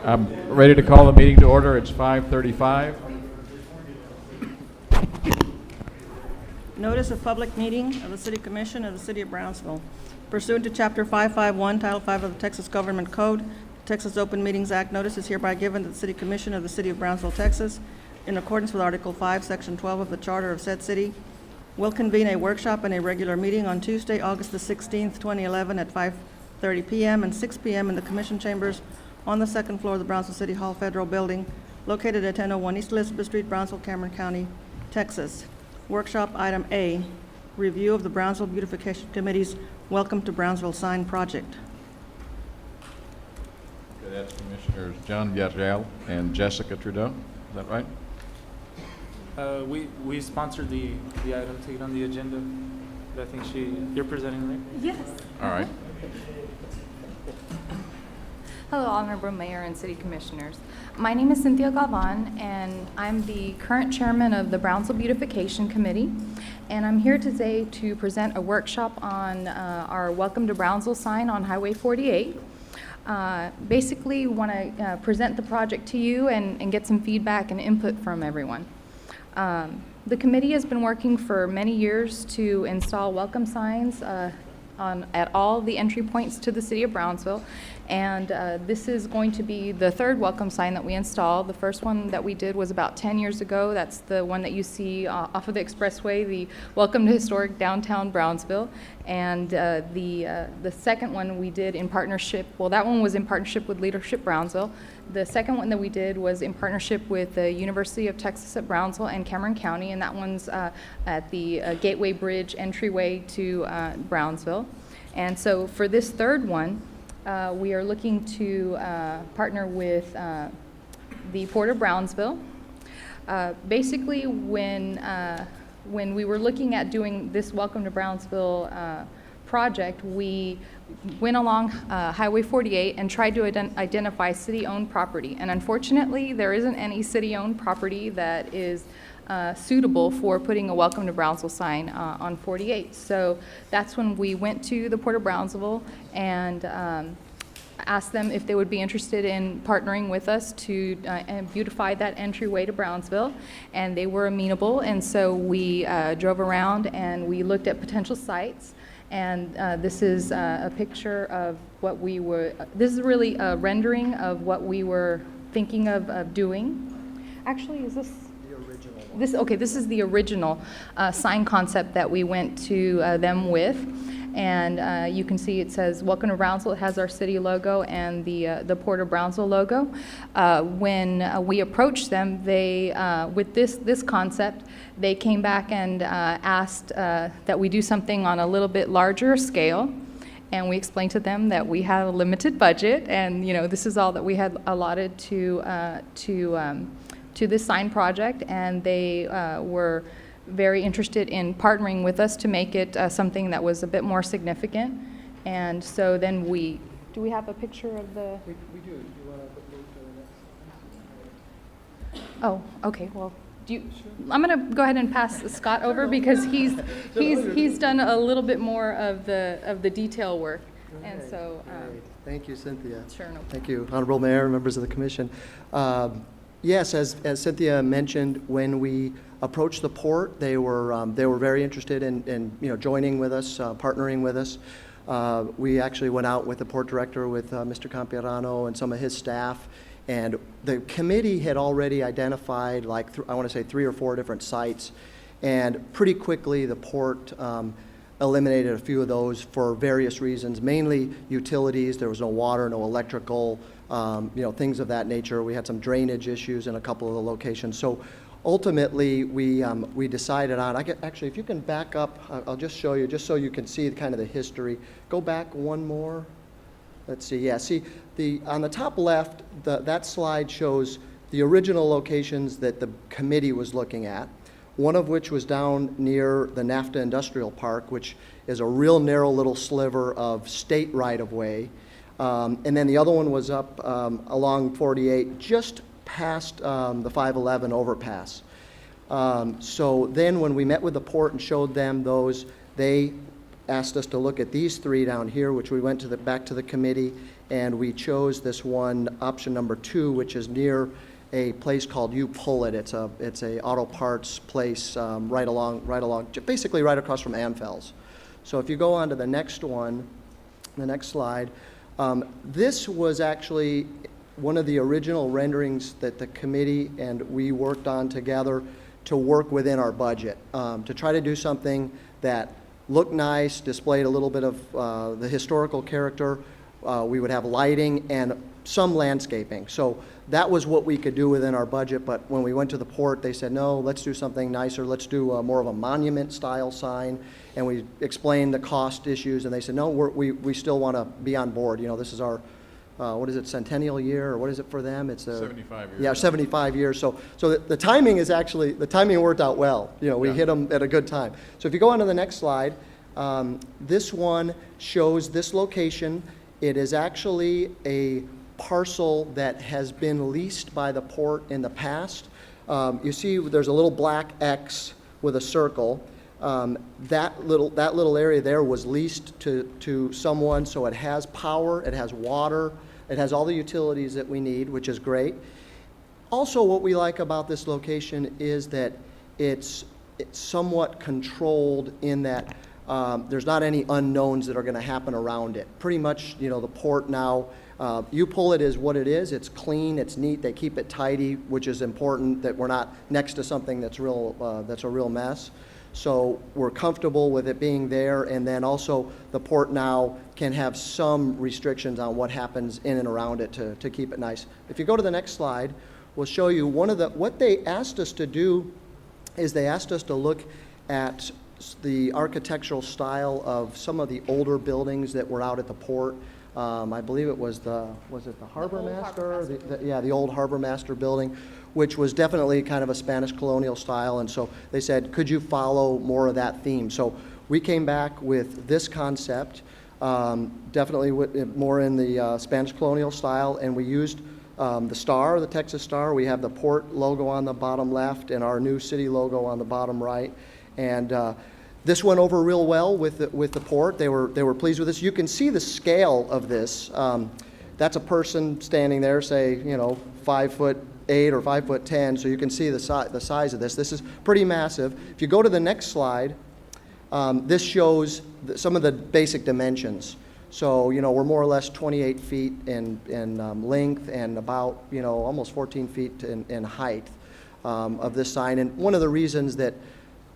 I'm ready to call the meeting to order. It's 5:35. Notice of public meeting of the City Commission of the City of Brownsville. Pursuant to Chapter 551, Title 5 of the Texas Government Code, Texas Open Meetings Act, notice is hereby given to the City Commission of the City of Brownsville, Texas, in accordance with Article 5, Section 12 of the Charter of said city, will convene a workshop and a regular meeting on Tuesday, August the 16th, 2011, at 5:30 p.m. and 6 p.m. in the Commission Chambers on the second floor of the Brownsville City Hall Federal Building, located at 1001 East Elizabeth Street, Brownsville, Cameron County, Texas. Workshop Item A, review of the Brownsville Beautification Committee's Welcome to Brownsville sign project. Okay, that's Commissioners John Villarreal and Jessica Trudeau. Is that right? We sponsored the item to get on the agenda. I think you're presenting, right? Yes. All right. Hello, Honorable Mayor and City Commissioners. My name is Cynthia Galvan, and I'm the current chairman of the Brownsville Beautification Committee. And I'm here today to present a workshop on our Welcome to Brownsville sign on Highway 48. Basically, want to present the project to you and get some feedback and input from everyone. The committee has been working for many years to install welcome signs at all the entry points to the city of Brownsville, and this is going to be the third welcome sign that we installed. The first one that we did was about 10 years ago. That's the one that you see off of the expressway, the Welcome to Historic Downtown Brownsville. And the second one we did in partnership, well, that one was in partnership with Leadership Brownsville. The second one that we did was in partnership with the University of Texas at Brownsville and Cameron County, and that one's at the Gateway Bridge entryway to Brownsville. And so for this third one, we are looking to partner with the Port of Brownsville. Basically, when we were looking at doing this Welcome to Brownsville project, we went along Highway 48 and tried to identify city-owned property. And unfortunately, there isn't any city-owned property that is suitable for putting a Welcome to Brownsville sign on 48. So that's when we went to the Port of Brownsville and asked them if they would be interested in partnering with us to beautify that entryway to Brownsville, and they were amenable. And so we drove around and we looked at potential sites. And this is a picture of what we were, this is really a rendering of what we were thinking of doing. Actually, is this? The original one. This is the original sign concept that we went to them with. And you can see it says Welcome to Brownsville. It has our city logo and the Port of Brownsville logo. When we approached them, they with this concept, they came back and asked that we do something on a little bit larger scale. And we explained to them that we had a limited budget, and this is all that we had allotted to this sign project, and they were very interested in partnering with us to make it something that was a bit more significant. And so then do we have a picture of the? We do. Do you want to move to the next? Oh, okay, well, I'm gonna go ahead and pass Scott over because he's done a little bit more of the detail work. And so. Great. Thank you, Cynthia. Sure, no problem. Thank you, Honorable Mayor, members of the Commission. Yes, as Cynthia mentioned, when we approached the port, they were very interested in joining with us, partnering with us. We actually went out with the port director, with Mr. Campirano and some of his staff, and the committee had already identified, I want to say 3 or 4 different sites, and pretty quickly the port eliminated a few of those for various reasons, mainly utilities. There was no water, no electrical, things of that nature. We had some drainage issues in a couple of the locations. So ultimately, we decided on, actually, if you can back up, I'll just show you, just so you can see kind of the history. Go back one more. Let's see, yeah, see, on the top left, that slide shows the original locations that the committee was looking at, one of which was down near the NAFTA Industrial Park, which is a real narrow little sliver of state right-of-way. And then the other one was up along 48, just past the 511 overpass. So then when we met with the port and showed them those, they asked us to look at these 3 down here, which we went back to the committee, and we chose this one, option number 2, which is near a place called You Pull It. It's a auto parts place basically right across from Amfels. So if you go on to the next one, the next slide, this was actually one of the original renderings that the committee and we worked on together to work within our budget, to try to do something that looked nice, displayed a little bit of the historical character. We would have lighting and some landscaping. So that was what we could do within our budget, but when we went to the port, they said, no, let's do something nicer. Let's do more of a monument-style sign. And we explained the cost issues, and they said, no, we still want to be on board. You know, this is our, what is it, centennial year, or what is it for them? It's 75 years. Yeah, 75 years. So the timing is actually, the timing worked out well. You know, we Yeah. hit them at a good time. So if you go on to the next slide, this one shows this location. It is actually a parcel that has been leased by the port in the past. You see there's a little black X with a circle. That little area there was leased to someone, so it has power, it has water, it has all the utilities that we need, which is great. Also, what we like about this location is that it's somewhat controlled in that there's not any unknowns that are going to happen around it. Pretty much, you know, the port now, You Pull It is what it is. It's clean, it's neat, they keep it tidy, which is important, that we're not next to something that's a real mess. So we're comfortable with it being there, and then also the port now can have some restrictions on what happens in and around it to keep it nice. If you go to the next slide, we'll show you what they asked us to do is they asked us to look at the architectural style of some of the older buildings that were out at the port. I believe it was the Harbor Master? The old Harbor Master building, which was definitely kind of a Spanish colonial style. And so they said, could you follow more of that theme? So we came back with this concept, definitely more in the Spanish colonial style, and we used the star, the Texas Star. We have the port logo on the bottom left and our new city logo on the bottom right. And this went over real well with the port. They were pleased with this. You can see the scale of this. That's a person standing there, say, 5'8" or 5'10", so you can see the size of this. This is pretty massive. If you go to the next slide, this shows some of the basic dimensions. So, we're more or less 28 feet in length and about, almost 14 feet in height of this sign. And one of the reasons that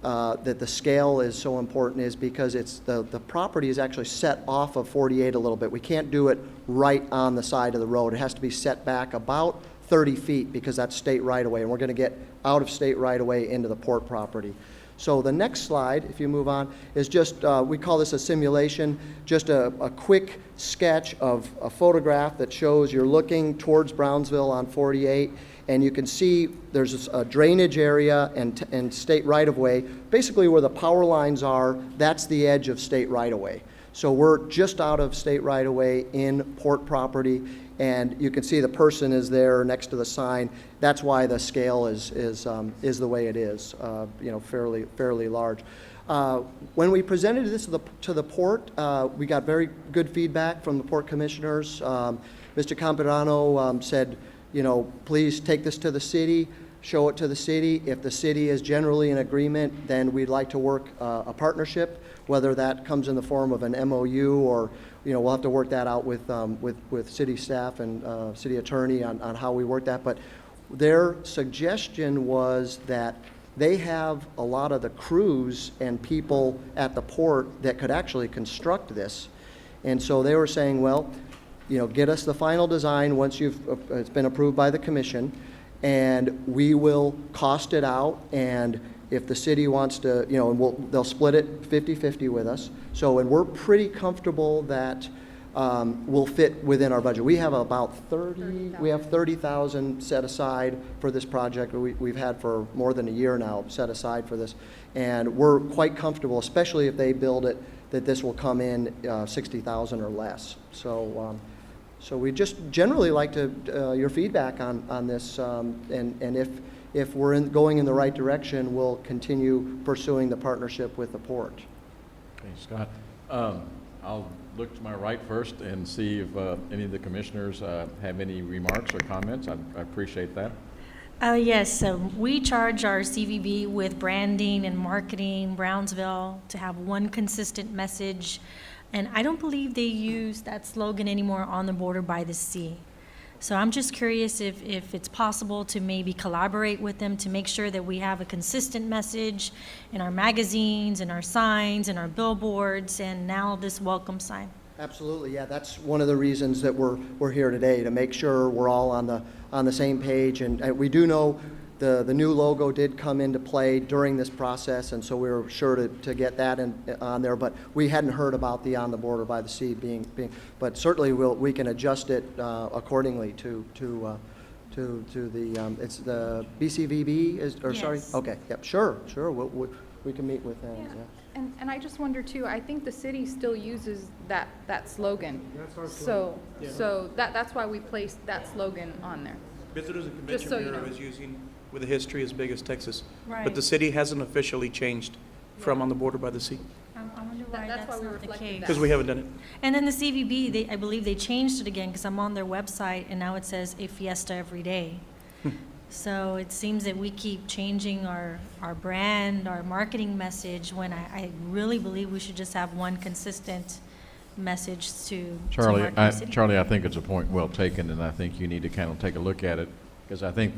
the scale is so important is because the property is actually set off of 48 a little bit. We can't do it right on the side of the road. It has to be set back about 30 feet because that's state right-of-way, and we're going to get out of state right-of-way into the port property. So the next slide, if you move on, is just, we call this a simulation, just a quick sketch of a photograph that shows you're looking towards Brownsville on 48, and you can see there's a drainage area and state right-of-way. Basically where the power lines are, that's the edge of state right-of-way. So we're just out of state right-of-way in port property, and you can see the person is there next to the sign. That's why the scale is the way it is, fairly large. When we presented this to the port, we got very good feedback from the port commissioners. Mr. Campirano said, please take this to the city, show it to the city. If the city is generally in agreement, then we'd like to work a partnership, whether that comes in the form of an MOU or, we'll have to work that out with city staff and city attorney on how we work that. But their suggestion was that they have a lot of the crews and people at the port that could actually construct this. And so they were saying, well, get us the final design once it's been approved by the commission, and we will cost it out, and if the city wants to, they'll split it 50-50 with us. So, and we're pretty comfortable that we'll fit within our budget. We have about 30,000 set aside for this project. We've had for more than a year now set aside for this, and we're quite comfortable, especially if they build it, that this will come in 60,000 or less. So, so we just generally like your feedback on this, and if we're going in the right direction, we'll continue pursuing the partnership with the port. Okay, Scott. I'll look to my right first and see if any of the commissioners have any remarks or comments. I appreciate that. Yes, we charge our CVB with branding and marketing Brownsville to have one consistent message. And I don't believe they use that slogan anymore, on the border by the sea. So I'm just curious if it's possible to maybe collaborate with them to make sure that we have a consistent message in our magazines, and our signs, and our billboards, and now this welcome sign. Absolutely, yeah, that's one of the reasons that we're here today, to make sure we're all on the same page. And we do know the new logo did come into play during this process, and so we were sure to get that on there. But we hadn't heard about the On the Border by the Sea being but certainly we can adjust it accordingly to the it's the BCVB sorry? Yes. Okay, yep, sure, we can meet with them, Yeah. yeah. And I just wonder too, I think the city still uses that slogan. That's our So, slogan. so that's why we placed that slogan on there. Visitors and Just Convention so you Bureau know. is using with a history as big as Texas. But Right. the city hasn't officially changed from On the Border by the Sea, I wonder why That's why that's we not the reflected case. that. because we haven't done it. And then the CVB, I believe they changed it again, because I'm on their website, and now it says a fiesta every day. So it seems that we keep changing our brand, our marketing message, when I really believe we should just have one consistent message to market the city. Charlie, I think it's a point well taken, and I think you need to kind of take a look at it, because I think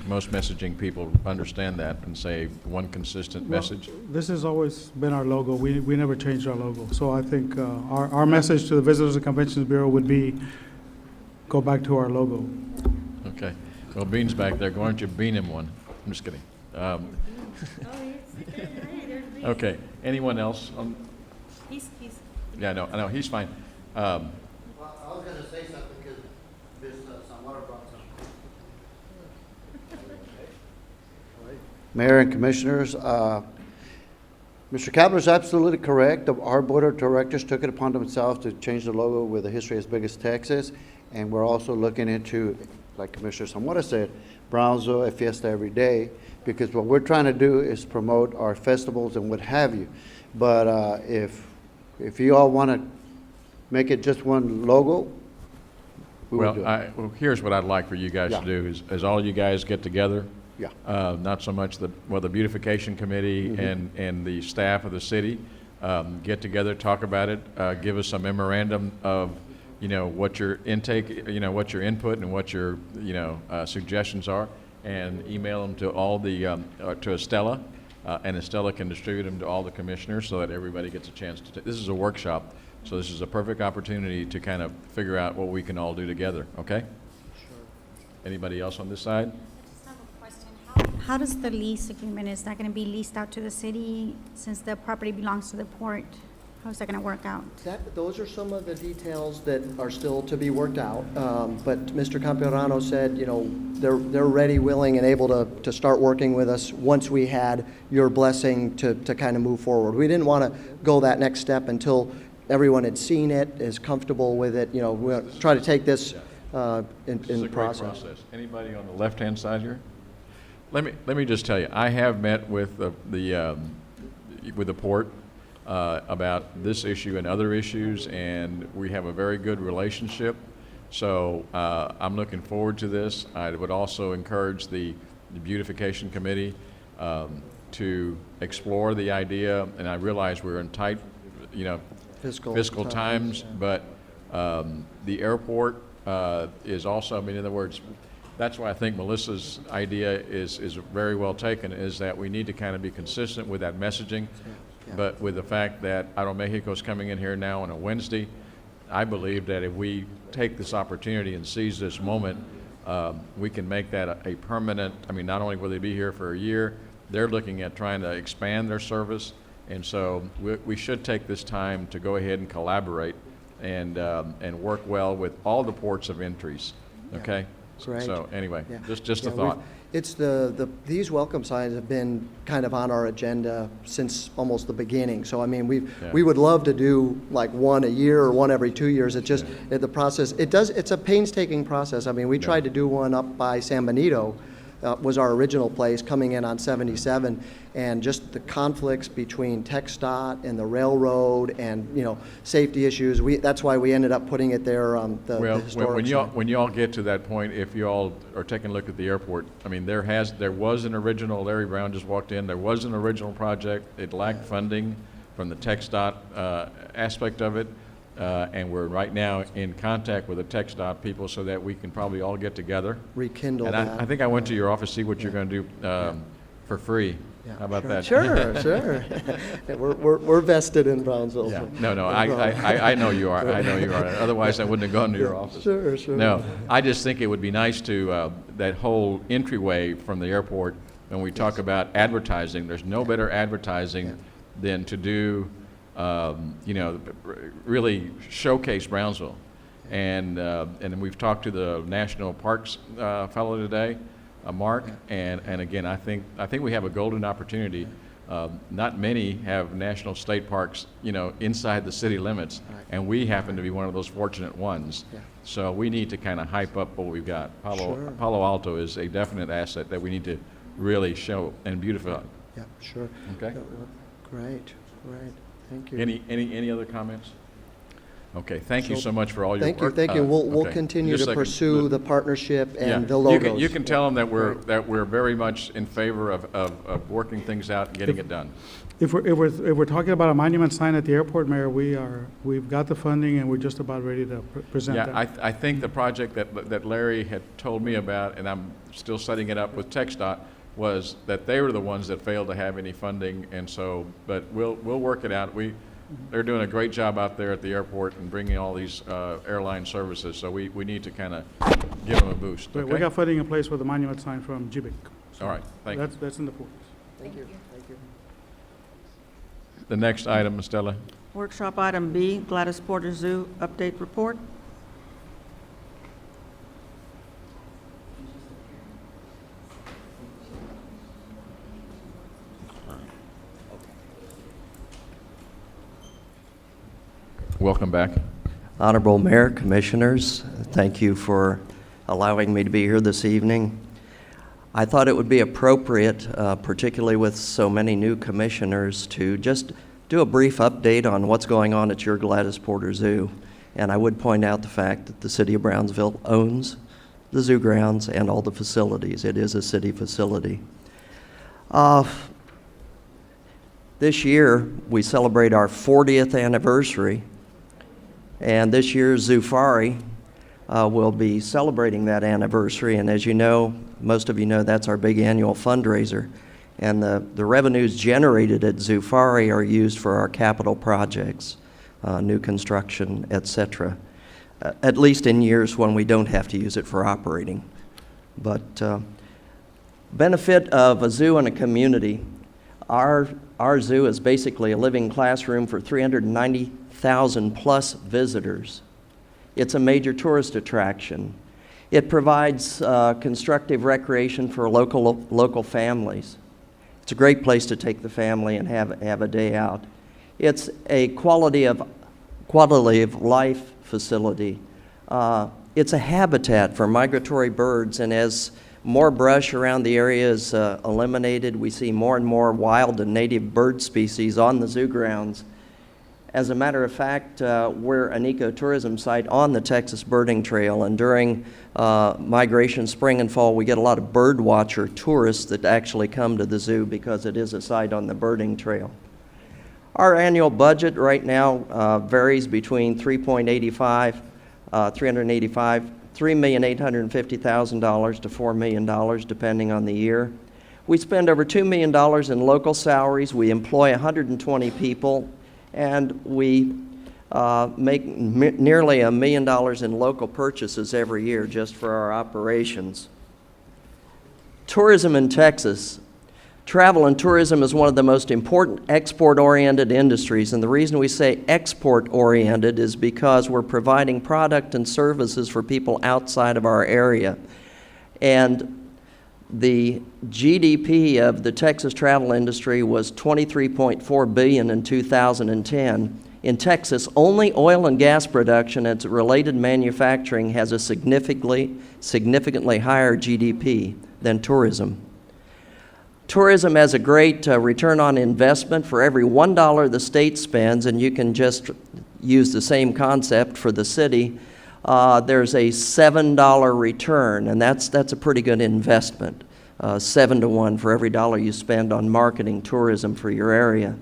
most messaging people understand that and say one consistent Well, message. This has always been our logo. We never changed our logo. So I think our message to the Visitors and Conventions Bureau would be, go back to our logo. Okay. Well, Bean's back there. Why don't you bean him one? I'm just kidding. Okay. Anyone else? He's Yeah, I know, he's fine. Well, I was gonna say something because Ms. Samara brought something. Mayor and Commissioners, Mr. Kabler is absolutely correct. Our board of directors took it upon themselves to change the logo with a history as big as Texas. And we're also looking into, like Commissioner Zamora said, Brownsville, a fiesta every day, because what we're trying to do is promote our festivals and what have you. But if you all want to make it just one logo, we will do it. Well, here's what I'd like for you guys to Yeah. do, is all you guys get together. Yeah. Not so much the beautification committee and the staff of the city, get together, talk about it, give us a memorandum of, what your intake, what your input and what your, suggestions are, and email them to all the, to Estella, and Estella can distribute them to all the commissioners so that everybody gets a chance to, this is a workshop, so this is a perfect opportunity to kind of figure out what we can all do together, okay? Sure. Anybody else on this side? I just have a question. How does the lease agreement, is that going to be leased out to the city since the property belongs to the port? How is that going to work out? Those are some of the details that are still to be worked out. But Mr. Camperano said, they're ready, willing, and able to start working with us once we had your blessing to kind of move forward. We didn't want to go that next step until everyone had seen it, is comfortable with it. We'll try to take this This is a in great process. Anybody on the left-hand side here? Let me just tell you, I have met with the port about this issue and other issues, and we have a very good relationship. So I'm looking forward to this. I would also encourage the beautification committee to explore the idea, and I realize we're in tight, fiscal times, but the airport is also, in other words, that's why I think Melissa's idea is very well taken, is that we need to kind of be consistent with that messaging. Yeah. But with the fact that Aeromexico's coming in here now on a Wednesday, I believe that if we take this opportunity and seize this moment, we can make that a permanent, not only will they be here for a year, they're looking at trying to expand their service. And so we should take this time to go ahead and collaborate and work well with all the ports of entries, okay? Great. So anyway, Yeah. just a Yeah, thought. It's these welcome signs have been kind of on our agenda since almost the beginning. So, we would love to do like one a year or one every 2 years. It's just, the process, it's a painstaking process. We tried to do one up by San Benito, was our original place, coming in on 77, and just the conflicts between TxDOT and the railroad and, you know, safety issues, that's why we ended up putting it there, the Well, historic site. when y'all get to that point, if y'all are taking a look at the airport, I mean, there was an original, Larry Brown just walked in, there was an original project. It lacked funding from the TxDOT aspect of it. And we're right now in contact with the TxDOT people so that we can probably all get together. Rekindle And that. I think I went to your office, see what you're going to do for free. Yeah, How about sure. that? Sure, sure. We're vested in Brownsville. Yeah, so no, I know you are, I know you are. Otherwise, I wouldn't have gone to your office. Sure, sure. No, I just think it would be nice to, that whole entryway from the airport, when we talk about advertising, there's no better advertising than to do, you know, really showcase Brownsville. And then we've talked to the National Parks fellow today, Mark, and again, I think we have a golden opportunity. Not many have national state parks, you know, inside the city limits, Right. and we happen to be one of those fortunate ones. Yeah. So we need to kind of hype up what we've got. Sure. Palo Alto is a definite asset that we need to really show and beautify. Yeah, sure. Okay? Great, great. Thank you. Any other comments? Okay, thank you So, so much for all your work. Thank you. We'll Okay. continue Just a to second. pursue the partnership Yeah. and the logos. You can tell them that Right. that we're very much in favor of working things out and getting it done. If we're talking about a monument sign at the airport, Mayor, we've got the funding and we're just about ready to present that. Yeah, I think the project that Larry had told me about, and I'm still setting it up with TxDOT, was that they were the ones that failed to have any funding, and so, but we'll work it out. They're doing a great job out there at the airport and bringing all these airline services, so we need to kind of give them a boost, We okay? got funding in place with the monument sign from GBIC. So All right, thank you. That's in the pool. Thank you. Thank you. The next item, Stella. Workshop item B, Gladys Porter Zoo update report. Welcome back. Honorable Mayor, Commissioners, thank you for allowing me to be here this evening. I thought it would be appropriate, particularly with so many new commissioners, to just do a brief update on what's going on at your Gladys Porter Zoo. And I would point out the fact that the City of Brownsville owns the zoo grounds and all the facilities. It is a city facility. This year, we celebrate our 40th anniversary. And this year's Zoofari will be celebrating that anniversary. And as you know, most of you know, that's our big annual fundraiser. And the revenues generated at Zoofari are used for our capital projects, new construction, et cetera, at least in years when we don't have to use it for operating. But benefit of a zoo in a community, our zoo is basically a living classroom for 390,000 plus visitors. It's a major tourist attraction. It provides constructive recreation for local families. It's a great place to take the family and have a day out. It's a quality of life facility. It's a habitat for migratory birds, and as more brush around the area is eliminated, we see more and more wild and native bird species on the zoo grounds. As a matter of fact, we're an ecotourism site on the Texas Birding Trail, and during migration, spring and fall, we get a lot of bird watcher tourists that actually come to the zoo because it is a site on the birding trail. Our annual budget right now varies between $3,850,000 to $4 million, depending on the year. We spend over $2 million in local salaries. We employ 120 people. And we make nearly $1 million in local purchases every year just for our operations. Tourism in Texas. Travel and tourism is one of the most important export-oriented industries, and the reason we say export-oriented is because we're providing product and services for people outside of our area. And the GDP of the Texas travel industry was $23.4 billion in 2010. In Texas, only oil and gas production and related manufacturing has a significantly higher GDP than tourism. Tourism has a great return on investment. For every $1 the state spends, and you can just use the same concept for the city, there's a $7 return, and that's a pretty good investment. 7 to 1 for every dollar you spend on marketing tourism for your area.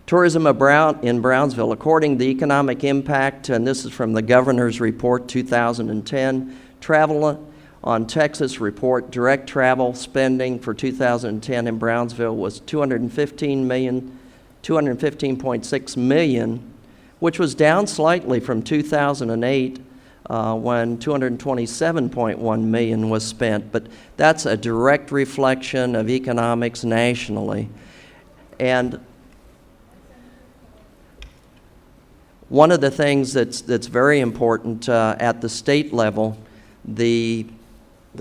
Tourism in Brownsville, according to the economic impact, and this is from the Governor's Report 2010, Travel on Texas report, direct travel spending for 2010 in Brownsville was $215.6 million, which was down slightly from 2008 when $227.1 million was spent. But that's a direct reflection of economics nationally. And one of the things that's very important at the state level, the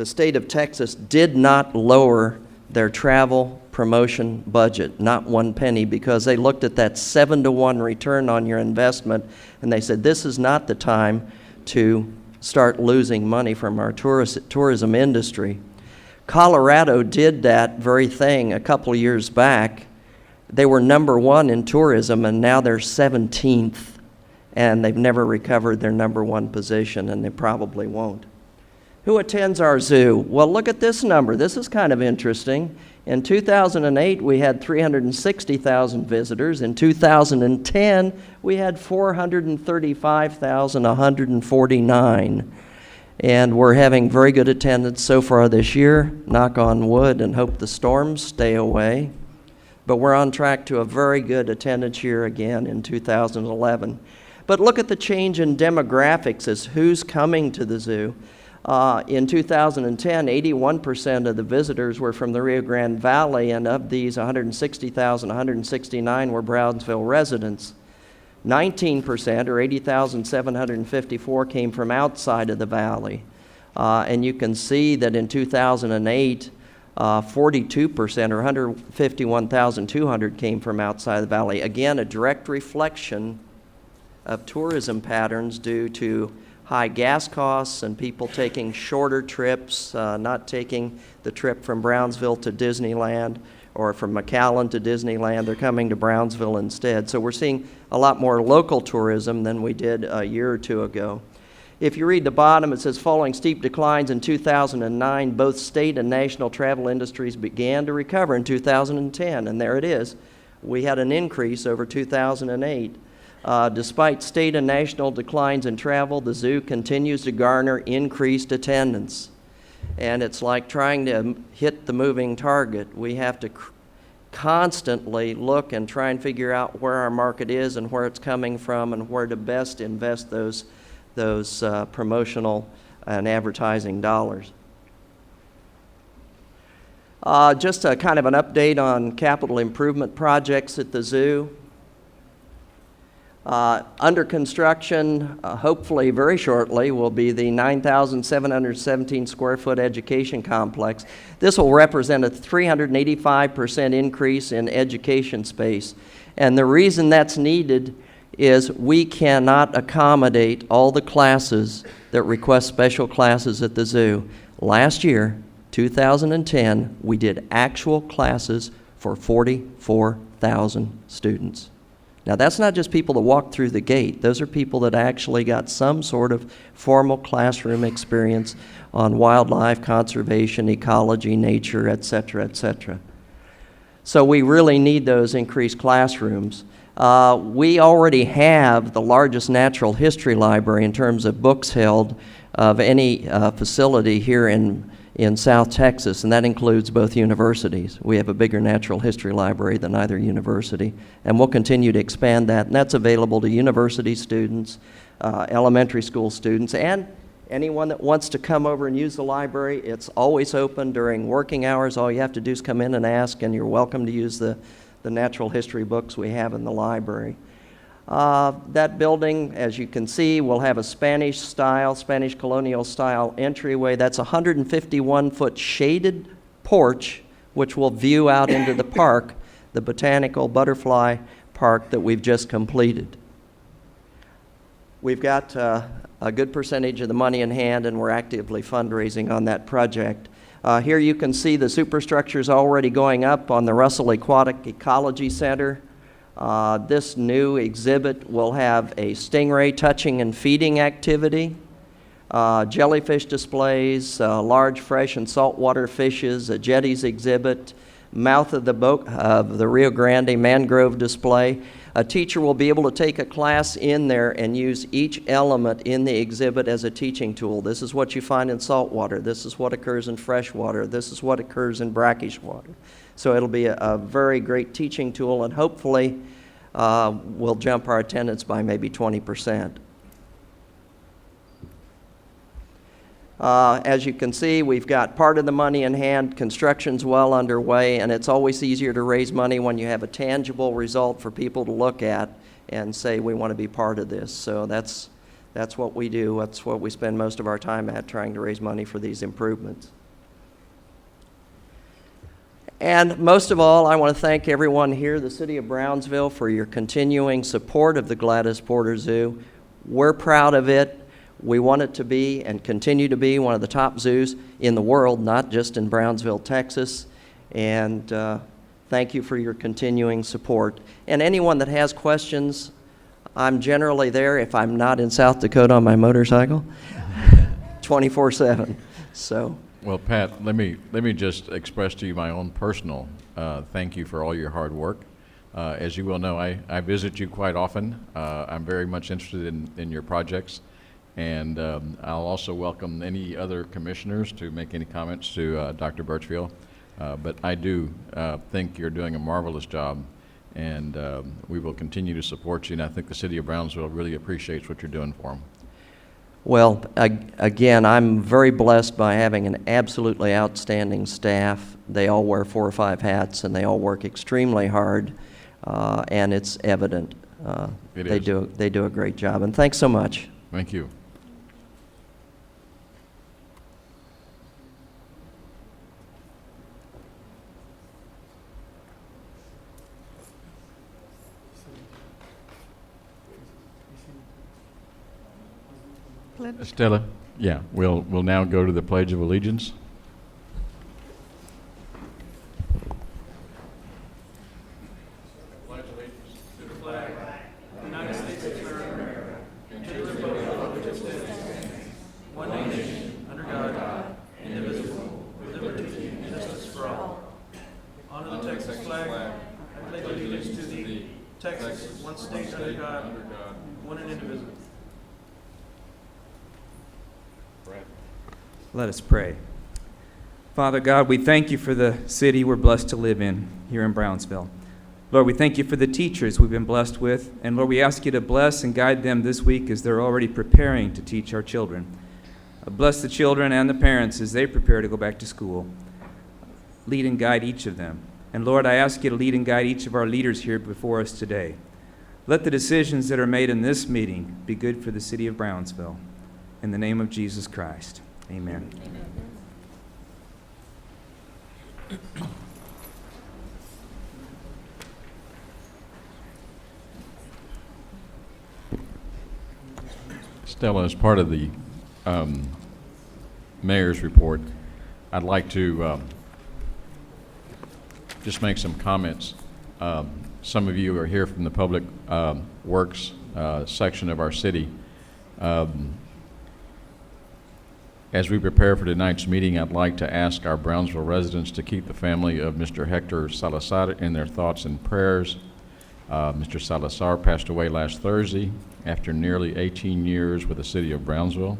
state of Texas did not lower their travel promotion budget, not one penny, because they looked at that 7 to 1 return on your investment, and they said this is not the time to start losing money from our tourism industry. Colorado did that very thing a couple years back. They were number 1 in tourism, and now they're 17th, and they've never recovered their number 1 position, and they probably won't. Who attends our zoo? Well, look at this number. This is kind of interesting. In 2008, we had 360,000 visitors. In 2010, we had 435,149. And we're having very good attendance so far this year, knock on wood, and hope the storms stay away. But we're on track to a very good attendance year again in 2011. But look at the change in demographics as who's coming to the zoo. In 2010, 81% of the visitors were from the Rio Grande Valley, and of these, 160,169 were Brownsville residents. 19%, or 80,754, came from outside of the valley. And you can see that in 2008, 42%, or 151,200, came from outside the valley. Again, a direct reflection of tourism patterns due to high gas costs and people taking shorter trips, not taking the trip from Brownsville to Disneyland or from McAllen to Disneyland. They're coming to Brownsville instead. So we're seeing a lot more local tourism than we did a year or two ago. If you read the bottom, it says, following steep declines in 2009, both state and national travel industries began to recover in 2010. And there it is. We had an increase over 2008. Despite state and national declines in travel, the zoo continues to garner increased attendance. And it's like trying to hit the moving target. We have to constantly look and try and figure out where our market is and where it's coming from and where to best invest those promotional and advertising dollars. Just a kind of an update on capital improvement projects at the zoo. Under construction, hopefully very shortly, will be the 9,717 square foot education complex. This will represent a 385% increase in education space. And the reason that's needed is we cannot accommodate all the classes that request special classes at the zoo. Last year, 2010, we did actual classes for 44,000 students. Now, that's not just people that walk through the gate. Those are people that actually got some sort of formal classroom experience on wildlife, conservation, ecology, nature, et cetera, et cetera. So we really need those increased classrooms. We already have the largest natural history library in terms of books held of any facility here in South Texas, and that includes both universities. We have a bigger natural history library than either university, and we'll continue to expand that, and that's available to university students, elementary school students, and anyone that wants to come over and use the library. It's always open during working hours. All you have to do is come in and ask, and you're welcome to use the natural history books we have in the library. That building, as you can see, will have a Spanish colonial style entryway. That's a 151-foot shaded porch, which will view out into the park, the Botanical Butterfly Park that we've just completed. We've got a good percentage of the money in hand, and we're actively fundraising on that project. Here you can see the superstructures already going up on the Russell Aquatic Ecology Center. This new exhibit will have a stingray touching and feeding activity, jellyfish displays, large fresh and saltwater fishes, a jetties exhibit, mouth of the boat of the Rio Grande mangrove display. A teacher will be able to take a class in there and use each element in the exhibit as a teaching tool. This is what you find in saltwater. This is what occurs in freshwater. This is what occurs in brackish water. So it'll be a very great teaching tool, and hopefully we'll jump our attendance by maybe 20%. As you can see, we've got part of the money in hand, construction's well underway, and it's always easier to raise money when you have a tangible result for people to look at and say, we want to be part of this. So that's what we do. That's what we spend most of our time at, trying to raise money for these improvements. And most of all, I want to thank everyone here, the City of Brownsville, for your continuing support of the Gladys Porter Zoo. We're proud of it. We want it to be and continue to be one of the top zoos in the world, not just in Brownsville, Texas. And thank you for your continuing support. And anyone that has questions, I'm generally there if I'm not in South Dakota on my motorcycle, 24/7. So. Well, Pat, let me just express to you my own personal thank you for all your hard work. As you well know, I visit you quite often. I'm very much interested in your projects. And I'll also welcome any other commissioners to make any comments to Dr. Birchfield. But I do think you're doing a marvelous job, and we will continue to support you. And I think the City of Brownsville really appreciates what you're doing for them. Well, again, I'm very blessed by having an absolutely outstanding staff. They all wear 4 or 5 hats, and they all work extremely hard, and it's evident. They do a great job. And thanks so much. Thank you. Stella, yeah, we'll now go to the Pledge of Allegiance. Let us pray. Father God, we thank you for the city we're blessed to live in here in Brownsville. Lord, we thank you for the teachers we've been blessed with. And Lord, we ask you to bless and guide them this week as they're already preparing to teach our children. Bless the children and the parents as they prepare to go back to school. Lead and guide each of them. And Lord, I ask you to lead and guide each of our leaders here before us today. Let the decisions that are made in this meeting be good for the city of Brownsville. In the name of Jesus Christ. Amen. Stella, as part of the mayor's report, I'd like to just make some comments. Some of you are here from the Public Works section of our city. As we prepare for tonight's meeting, I'd like to ask our Brownsville residents to keep the family of Mr. Hector Salazar in their thoughts and prayers. Mr. Salazar passed away last Thursday after nearly 18 years with the city of Brownsville.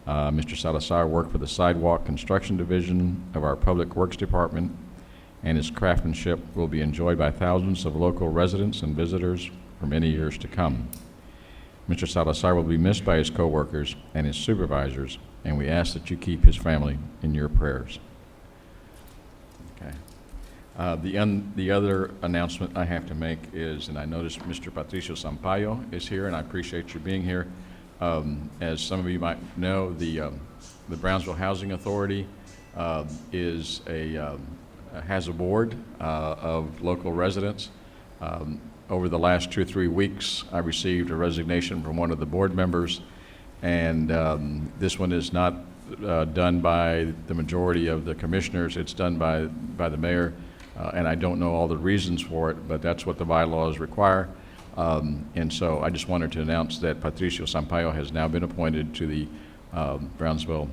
Mr. Salazar worked for the Sidewalk Construction Division of our Public Works Department, and his craftsmanship will be enjoyed by thousands of local residents and visitors for many years to come. Mr. Salazar will be missed by his coworkers and his supervisors, and we ask that you keep his family in your prayers. Okay. The other announcement I have to make is, and I noticed Mr. Patricio Sampaio is here, and I appreciate you being here. As some of you might know, the Brownsville Housing Authority has a board of local residents. over the last 2 or 3 weeks, I received a resignation from one of the board members, and this one is not done by the majority of the commissioners. It's done by the mayor, and I don't know all the reasons for it, but that's what the bylaws require. And so I just wanted to announce that Patricio Sampaio has now been appointed to the Brownsville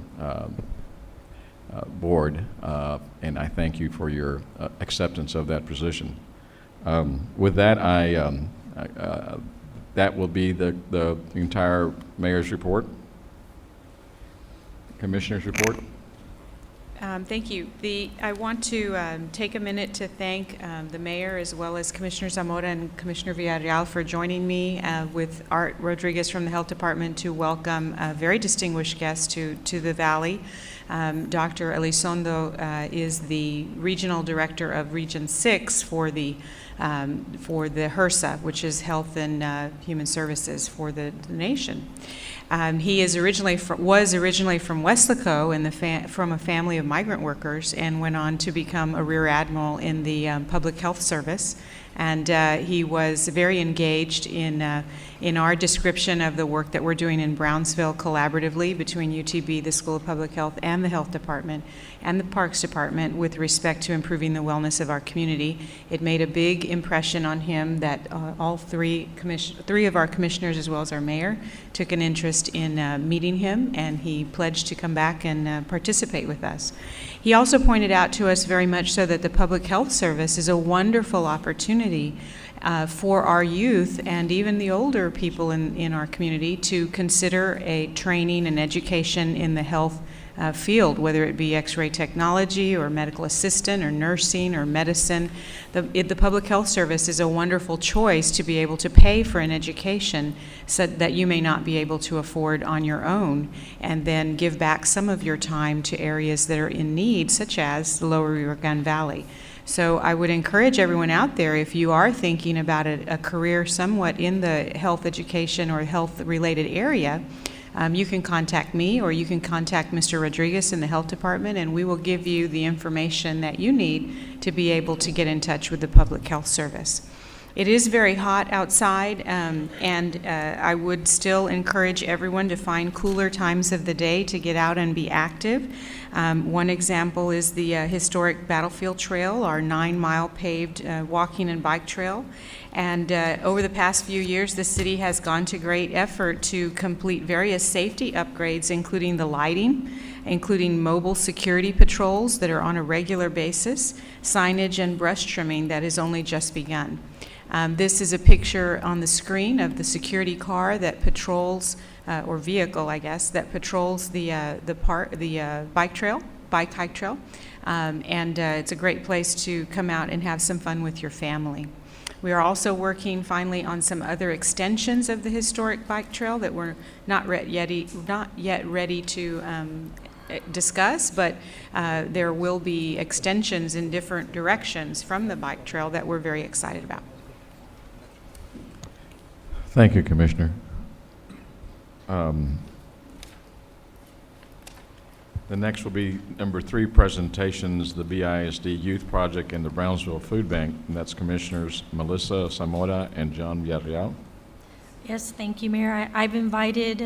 board, and I thank you for your acceptance of that position. With that, that will be the entire mayor's report. Commissioner's report. Thank you. I want to take a minute to thank the mayor as well as Commissioner Zamora and Commissioner Villarreal for joining me with Art Rodriguez from the Health Department to welcome a very distinguished guest to the Valley. Dr. Elizondo is the Regional Director of Region 6 for the HRSA, which is Health and Human Services for the nation. He was originally from Weslaco and from a family of migrant workers, and went on to become a Rear Admiral in the Public Health Service. And he was very engaged in our description of the work that we're doing in Brownsville collaboratively between UTB, the School of Public Health, and the Health Department, and the Parks Department with respect to improving the wellness of our community. It made a big impression on him that all three of our commissioners, as well as our mayor, took an interest in meeting him, and he pledged to come back and participate with us. He also pointed out to us very much so that the Public Health Service is a wonderful opportunity for our youth and even the older people in our community to consider a training and education in the health field, whether it be X-ray technology or medical assistant or nursing or medicine. The Public Health Service is a wonderful choice to be able to pay for an education so that you may not be able to afford on your own, and then give back some of your time to areas that are in need, such as the Lower Rio Grande Valley. So I would encourage everyone out there, if you are thinking about a career somewhat in the health education or health-related area, you can contact me, or you can contact Mr. Rodriguez in the Health Department, and we will give you the information that you need to be able to get in touch with the Public Health Service. It is very hot outside, and I would still encourage everyone to find cooler times of the day to get out and be active. One example is the historic Battlefield Trail, our 9-mile paved walking and bike trail. And over the past few years, the city has gone to great effort to complete various safety upgrades, including the lighting, including mobile security patrols that are on a regular basis, signage and brush trimming that has only just begun. This is a picture on the screen of the security car that patrols, or vehicle, I guess, that patrols the bike hike trail. And it's a great place to come out and have some fun with your family. We are also working finally on some other extensions of the historic bike trail that we're not yet ready to discuss, but there will be extensions in different directions from the bike trail that we're very excited about. Thank you, Commissioner. The next will be number 3 presentations, the BISD Youth Project and the Brownsville Food Bank, and that's Commissioners Melissa Zamora and John Villarreal. Yes, thank you, Mayor. I've invited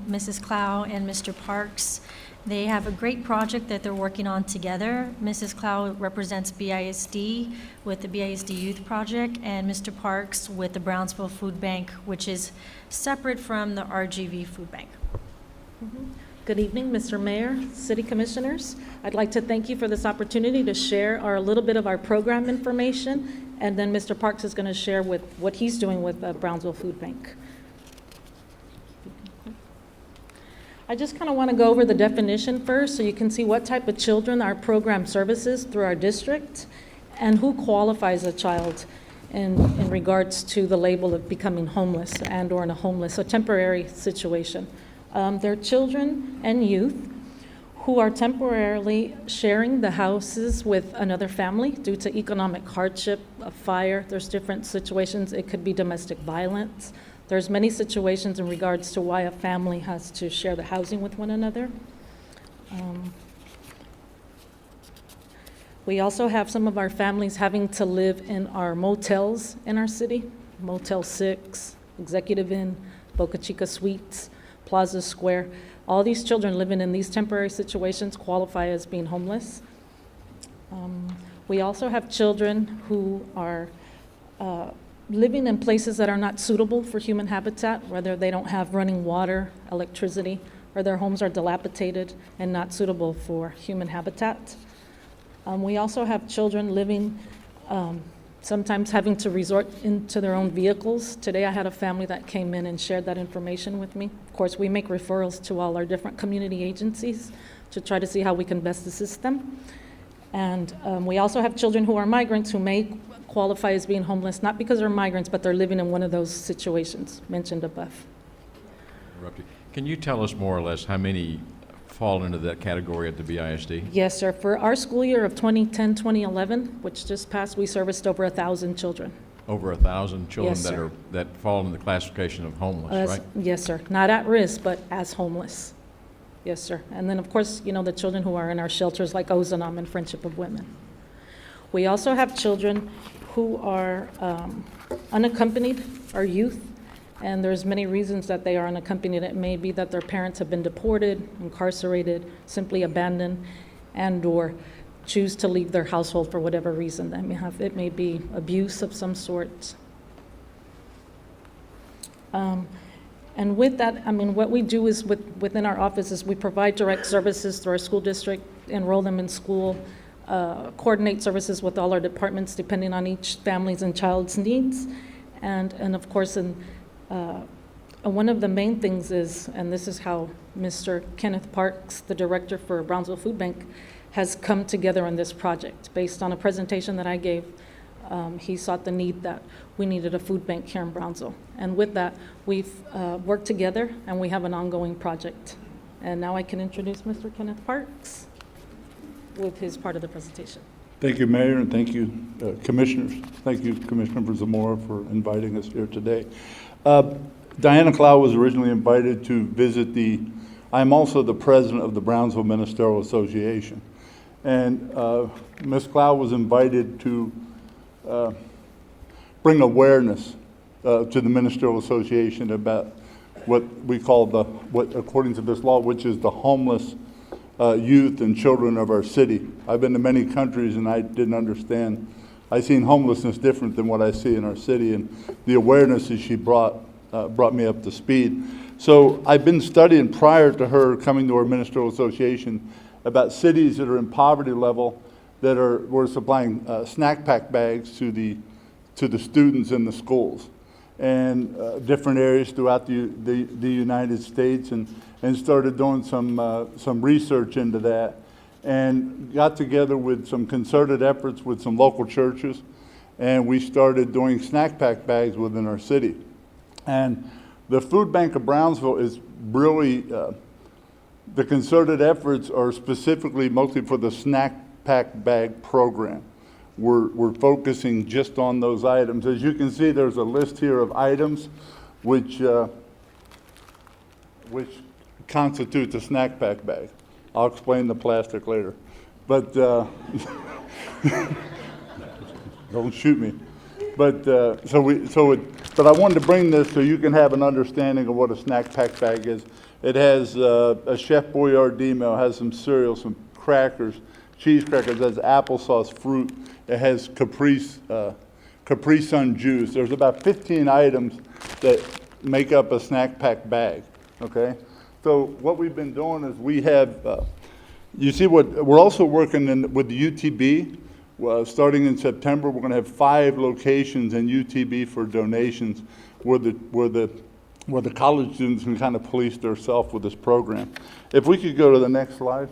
Mrs. Clow and Mr. Parks. They have a great project that they're working on together. Mrs. Clow represents BISD with the BISD Youth Project, and Mr. Parks with the Brownsville Food Bank, which is separate from the RGV Food Bank. Good evening, Mr. Mayor, City Commissioners. I'd like to thank you for this opportunity to share a little bit of our program information, and then Mr. Parks is going to share with what he's doing with the Brownsville Food Bank. I just kind of want to go over the definition first so you can see what type of children our program services through our district and who qualifies a child in regards to the label of becoming homeless and or in a temporary situation. They're children and youth who are temporarily sharing the houses with another family due to economic hardship, a fire. There's different situations. It could be domestic violence. There's many situations in regards to why a family has to share the housing with one another. We also have some of our families having to live in our motels in our city. Motel 6, Executive Inn, Boca Chica Suites, Plaza Square. All these children living in these temporary situations qualify as being homeless. We also have children who are living in places that are not suitable for human habitat, whether they don't have running water, electricity, or their homes are dilapidated and not suitable for human habitat. We also have children living, sometimes having to resort into their own vehicles. Today I had a family that came in and shared that information with me. Of course, we make referrals to all our different community agencies to try to see how we can best assist them. And we also have children who are migrants who may qualify as being homeless, not because they're migrants, but they're living in one of those situations mentioned above. Interrupt you. Can you tell us more or less how many fall into that category at the BISD? Yes, sir. For our school year of 2010-2011, which just passed, we serviced over 1,000 children. Over 1,000 children Yes, sir. that fall in the classification of homeless, right? Yes, sir. Not at risk, but as homeless. Yes, sir. And then, of course, you know, the children who are in our shelters like Ozanam and Friendship of Women. We also have children who are unaccompanied, our youth, and there's many reasons that they are unaccompanied. It may be that their parents have been deported, incarcerated, simply abandoned, and/or choose to leave their household for whatever reason they may have. It may be abuse of some sort. And with that, I mean, what we do is within our office is we provide direct services through our school district, enroll them in school, coordinate services with all our departments depending on each family's and child's needs. And of course, one of the main things is, and this is how Mr. Kenneth Parks, the director for Brownsville Food Bank, has come together on this project. Based on a presentation that I gave, he saw the need that we needed a food bank here in Brownsville. And with that, we've worked together and we have an ongoing project. And now I can introduce Mr. Kenneth Parks with his part of the presentation. Thank you, Mayor, and thank you, Commissioners. Thank you, Commissioner Zamora, for inviting us here today. Diana Clow was originally invited to visit I'm also the president of the Brownsville Ministerial Association. And Ms. Clow was invited to bring awareness to the Ministerial Association about what we call what according to this law, which is the homeless youth and children of our city. I've been to many countries and I didn't understand. I seen homelessness different than what I see in our city, and the awareness that she brought me up to speed. So I've been studying prior to her coming to our Ministerial Association about cities that are in poverty level that we're supplying snack pack bags to the students in the schools and different areas throughout the United States, and started doing some research into that, and got together with some concerted efforts with some local churches, and we started doing snack pack bags within our city. And the Food Bank of Brownsville is really, the concerted efforts are specifically mostly for the snack pack bag program. We're focusing just on those items. As you can see, there's a list here of items which constitute a snack pack bag. I'll explain the plastic later, but don't shoot me. But but I wanted to bring this so you can have an understanding of what a snack pack bag is. It has a Chef Boyardee meal, it has some cereal, some crackers, cheese crackers, it has applesauce, fruit, it has Capri Sun juice. There's about 15 items that make up a snack pack bag, okay? So what we've been doing is we have, you see we're also working with the UTB. Starting in September, we're going to have 5 locations in UTB for donations where the college students can kind of police themselves with this program. If we could go to the next slide.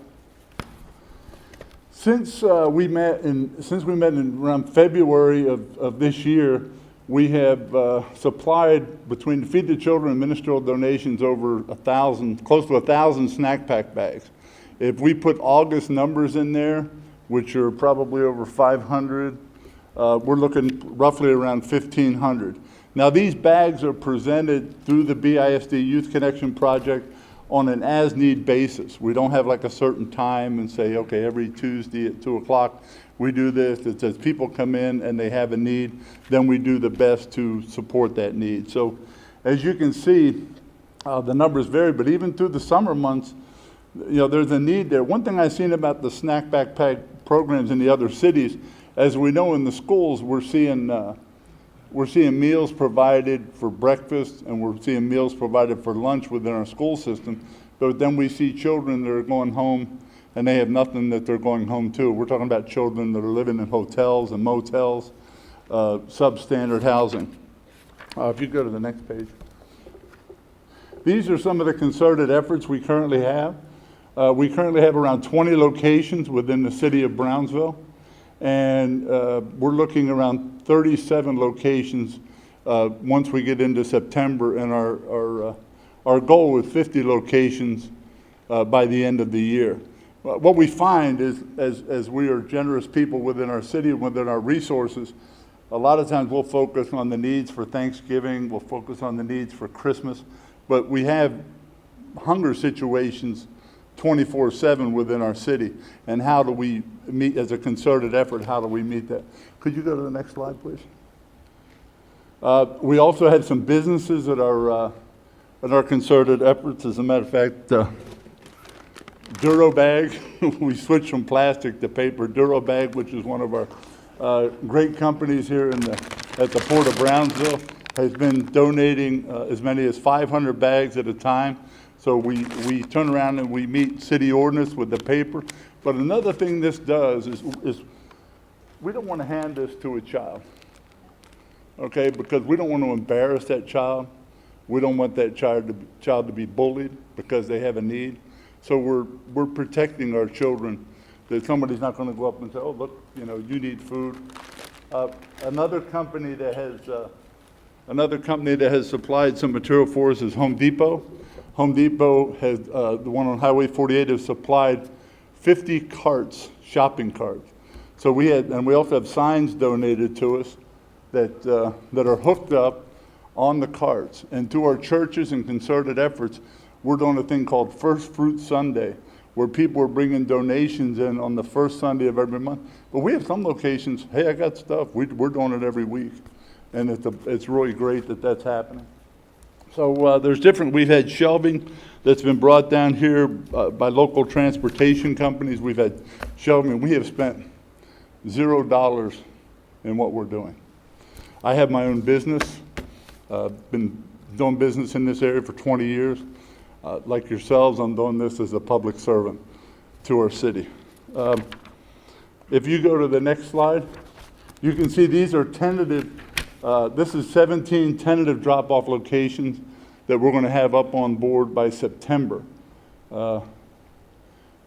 Since we met in around February of this year, we have supplied between Feed the Children and ministerial donations over close to 1,000 snack pack bags. If we put August numbers in there, which are probably over 500, we're looking roughly around 1,500. Now these bags are presented through the BISD Youth Connection Project on an as-need basis. We don't have like a certain time and say, okay, every Tuesday at 2 o'clock, we do this. It's as people come in and they have a need, then we do the best to support that need. So as you can see, the numbers vary, but even through the summer months, there's a need there. One thing I've seen about the snack backpack programs in the other cities, as we know in the schools, we're seeing meals provided for breakfast, and we're seeing meals provided for lunch within our school system. But then we see children that are going home and they have nothing that they're going home to. We're talking about children that are living in hotels and motels, substandard housing. If you go to the next page. These are some of the concerted efforts we currently have. We currently have around 20 locations within the city of Brownsville, and we're looking around 37 locations once we get into September, and our goal is 50 locations by the end of the year. What we find is, as we are generous people within our city and within our resources, a lot of times we'll focus on the needs for Thanksgiving, we'll focus on the needs for Christmas, but we have hunger situations 24/7 within our city. And how do we meet, as a concerted effort, how do we meet that? Could you go to the next slide, please? We also had some businesses that are in our concerted efforts. As a matter of fact, Durobag, we switched from plastic to paper. Durobag, which is one of our great companies here at the Port of Brownsville, has been donating as many as 500 bags at a time. So we turn around and we meet city ordinance with the paper. But another thing this does is we don't want to hand this to a child, okay? Because we don't want to embarrass that child. We don't want that child to be bullied because they have a need. So we're protecting our children, that somebody's not going to go up and say, oh, look, you need food. Another company that has supplied some material for us is Home Depot. Home Depot has, the one on Highway 48, has supplied 50 carts, shopping carts. So we also have signs donated to us that are hooked up on the carts. And through our churches and concerted efforts, we're doing a thing called First Fruit Sunday, where people are bringing donations in on the first Sunday of every month. But we have some locations, hey, I got stuff. We're doing it every week. And it's really great that that's happening. So we've had shelving that's been brought down here by local transportation companies. We've had shelving. We have spent $0 in what we're doing. I have my own business. Been doing business in this area for 20 years. Like yourselves, I'm doing this as a public servant to our city. If you go to the next slide, you can see these are tentative. This is 17 tentative drop-off locations that we're going to have up on board by September.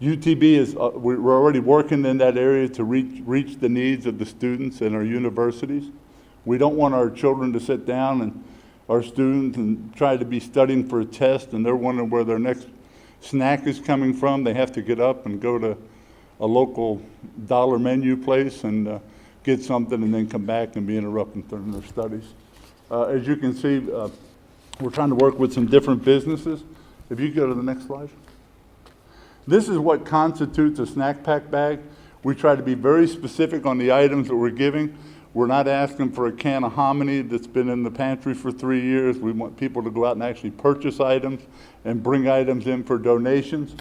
UTB is, we're already working in that area to reach the needs of the students in our universities. We don't want our children to sit down and our students and try to be studying for a test and they're wondering where their next snack is coming from. They have to get up and go to a local dollar menu place and get something and then come back and be interrupted in their studies. As you can see, we're trying to work with some different businesses. If you go to the next slide. This is what constitutes a snack pack bag. We try to be very specific on the items that we're giving. We're not asking for a can of hominy that's been in the pantry for 3 years. We want people to go out and actually purchase items and bring items in for donations.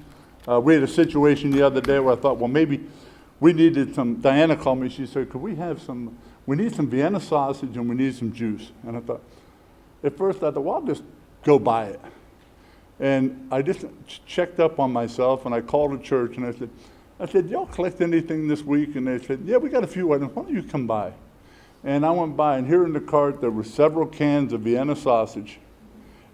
We had a situation the other day where I thought, well, maybe we needed some, Diana called me, she said, we need some Vienna sausage and we need some juice. And I thought, at first I thought, well, I'll just go buy it. And I just checked up on myself and I called the church and I said, y'all collect anything this week? And they said, yeah, we got a few items, why don't you come by? And I went by and here in the cart there were several cans of Vienna sausage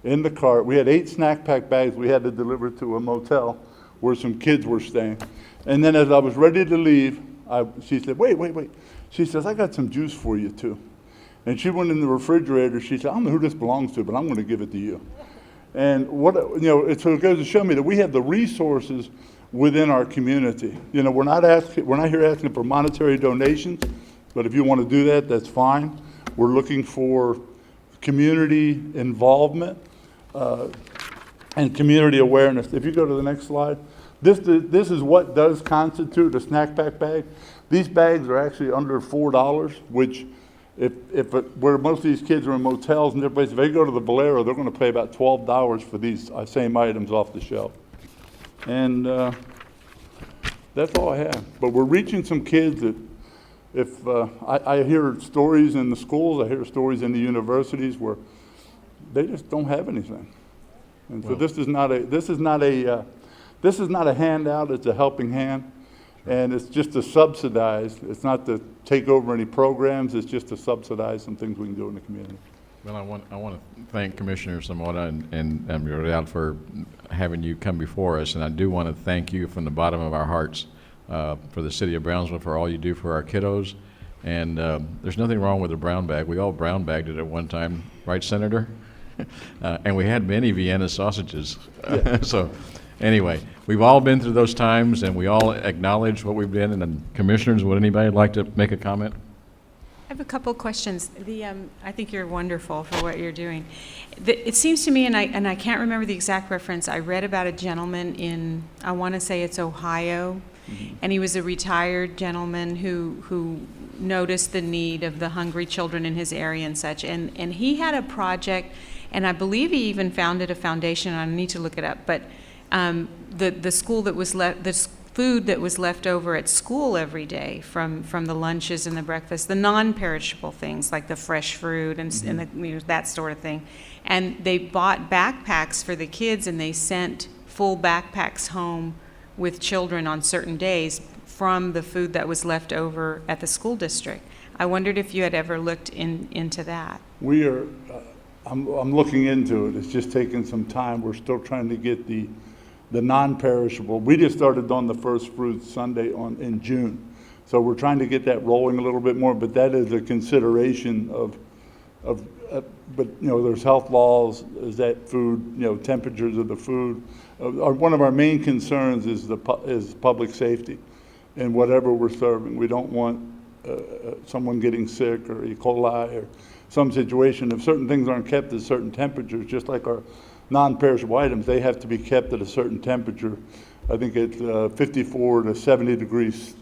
in the cart. We had 8 snack pack bags we had to deliver to a motel where some kids were staying. And then as I was ready to leave, she said, wait. She says, I got some juice for you too. And she went in the refrigerator. She said, I don't know who this belongs to, but I'm going to give it to you. And so it goes to show me that we have the resources within our community. We're not here asking for monetary donations, but if you want to do that, that's fine. We're looking for community involvement. and community awareness. If you go to the next slide, this is what does constitute a snack pack bag. These bags are actually under $4, which where most of these kids are in motels and different places, if they go to the Bolero, they're going to pay about $12 for these same items off the shelf. And that's all I have. But we're reaching some kids that, if I hear stories in the schools, I hear stories in the universities where they just don't have anything. And so this is not a handout, it's a helping hand. And it's just to subsidize. It's not to take over any programs. It's just to subsidize some things we can do in the community. Well, I want to thank Commissioner Zamora and Real for having you come before us, and I do want to thank you from the bottom of our hearts for the city of Brownsville for all you do for our kiddos. And there's nothing wrong with a brown bag. We all brown bagged it at one time, right, Senator? And we had many Vienna sausages. Yeah. So anyway, we've all been through those times, and we all acknowledge what we've been. And then, commissioners, would anybody like to make a comment? I have a couple questions. I think you're wonderful for what you're doing. It seems to me, and I can't remember the exact reference, I read about a gentleman in, I want to say it's Ohio, and he was a retired gentleman who noticed the need of the hungry children in his area and such, and he had a project, and I believe he even founded a foundation. I need to look it up, but the school that was left, food that was left over at school every day from the lunches and the breakfast, the non-perishable things like the fresh fruit and the, that sort of thing. And they bought backpacks for the kids, and they sent full backpacks home with children on certain days from the food that was left over at the school district. I wondered if you had ever looked into that. We are, I'm looking into it. It's just taking some time. We're still trying to get the non-perishable. We just started on the First Fruits Sunday in June. So we're trying to get that rolling a little bit more, but that is a consideration but there's health laws, is that food, temperatures of the food. One of our main concerns is public safety in whatever we're serving. We don't want someone getting sick or E. coli or some situation. If certain things aren't kept at certain temperatures, just like our non-perishable items, they have to be kept at a certain temperature. I think it's 54 to 70 degrees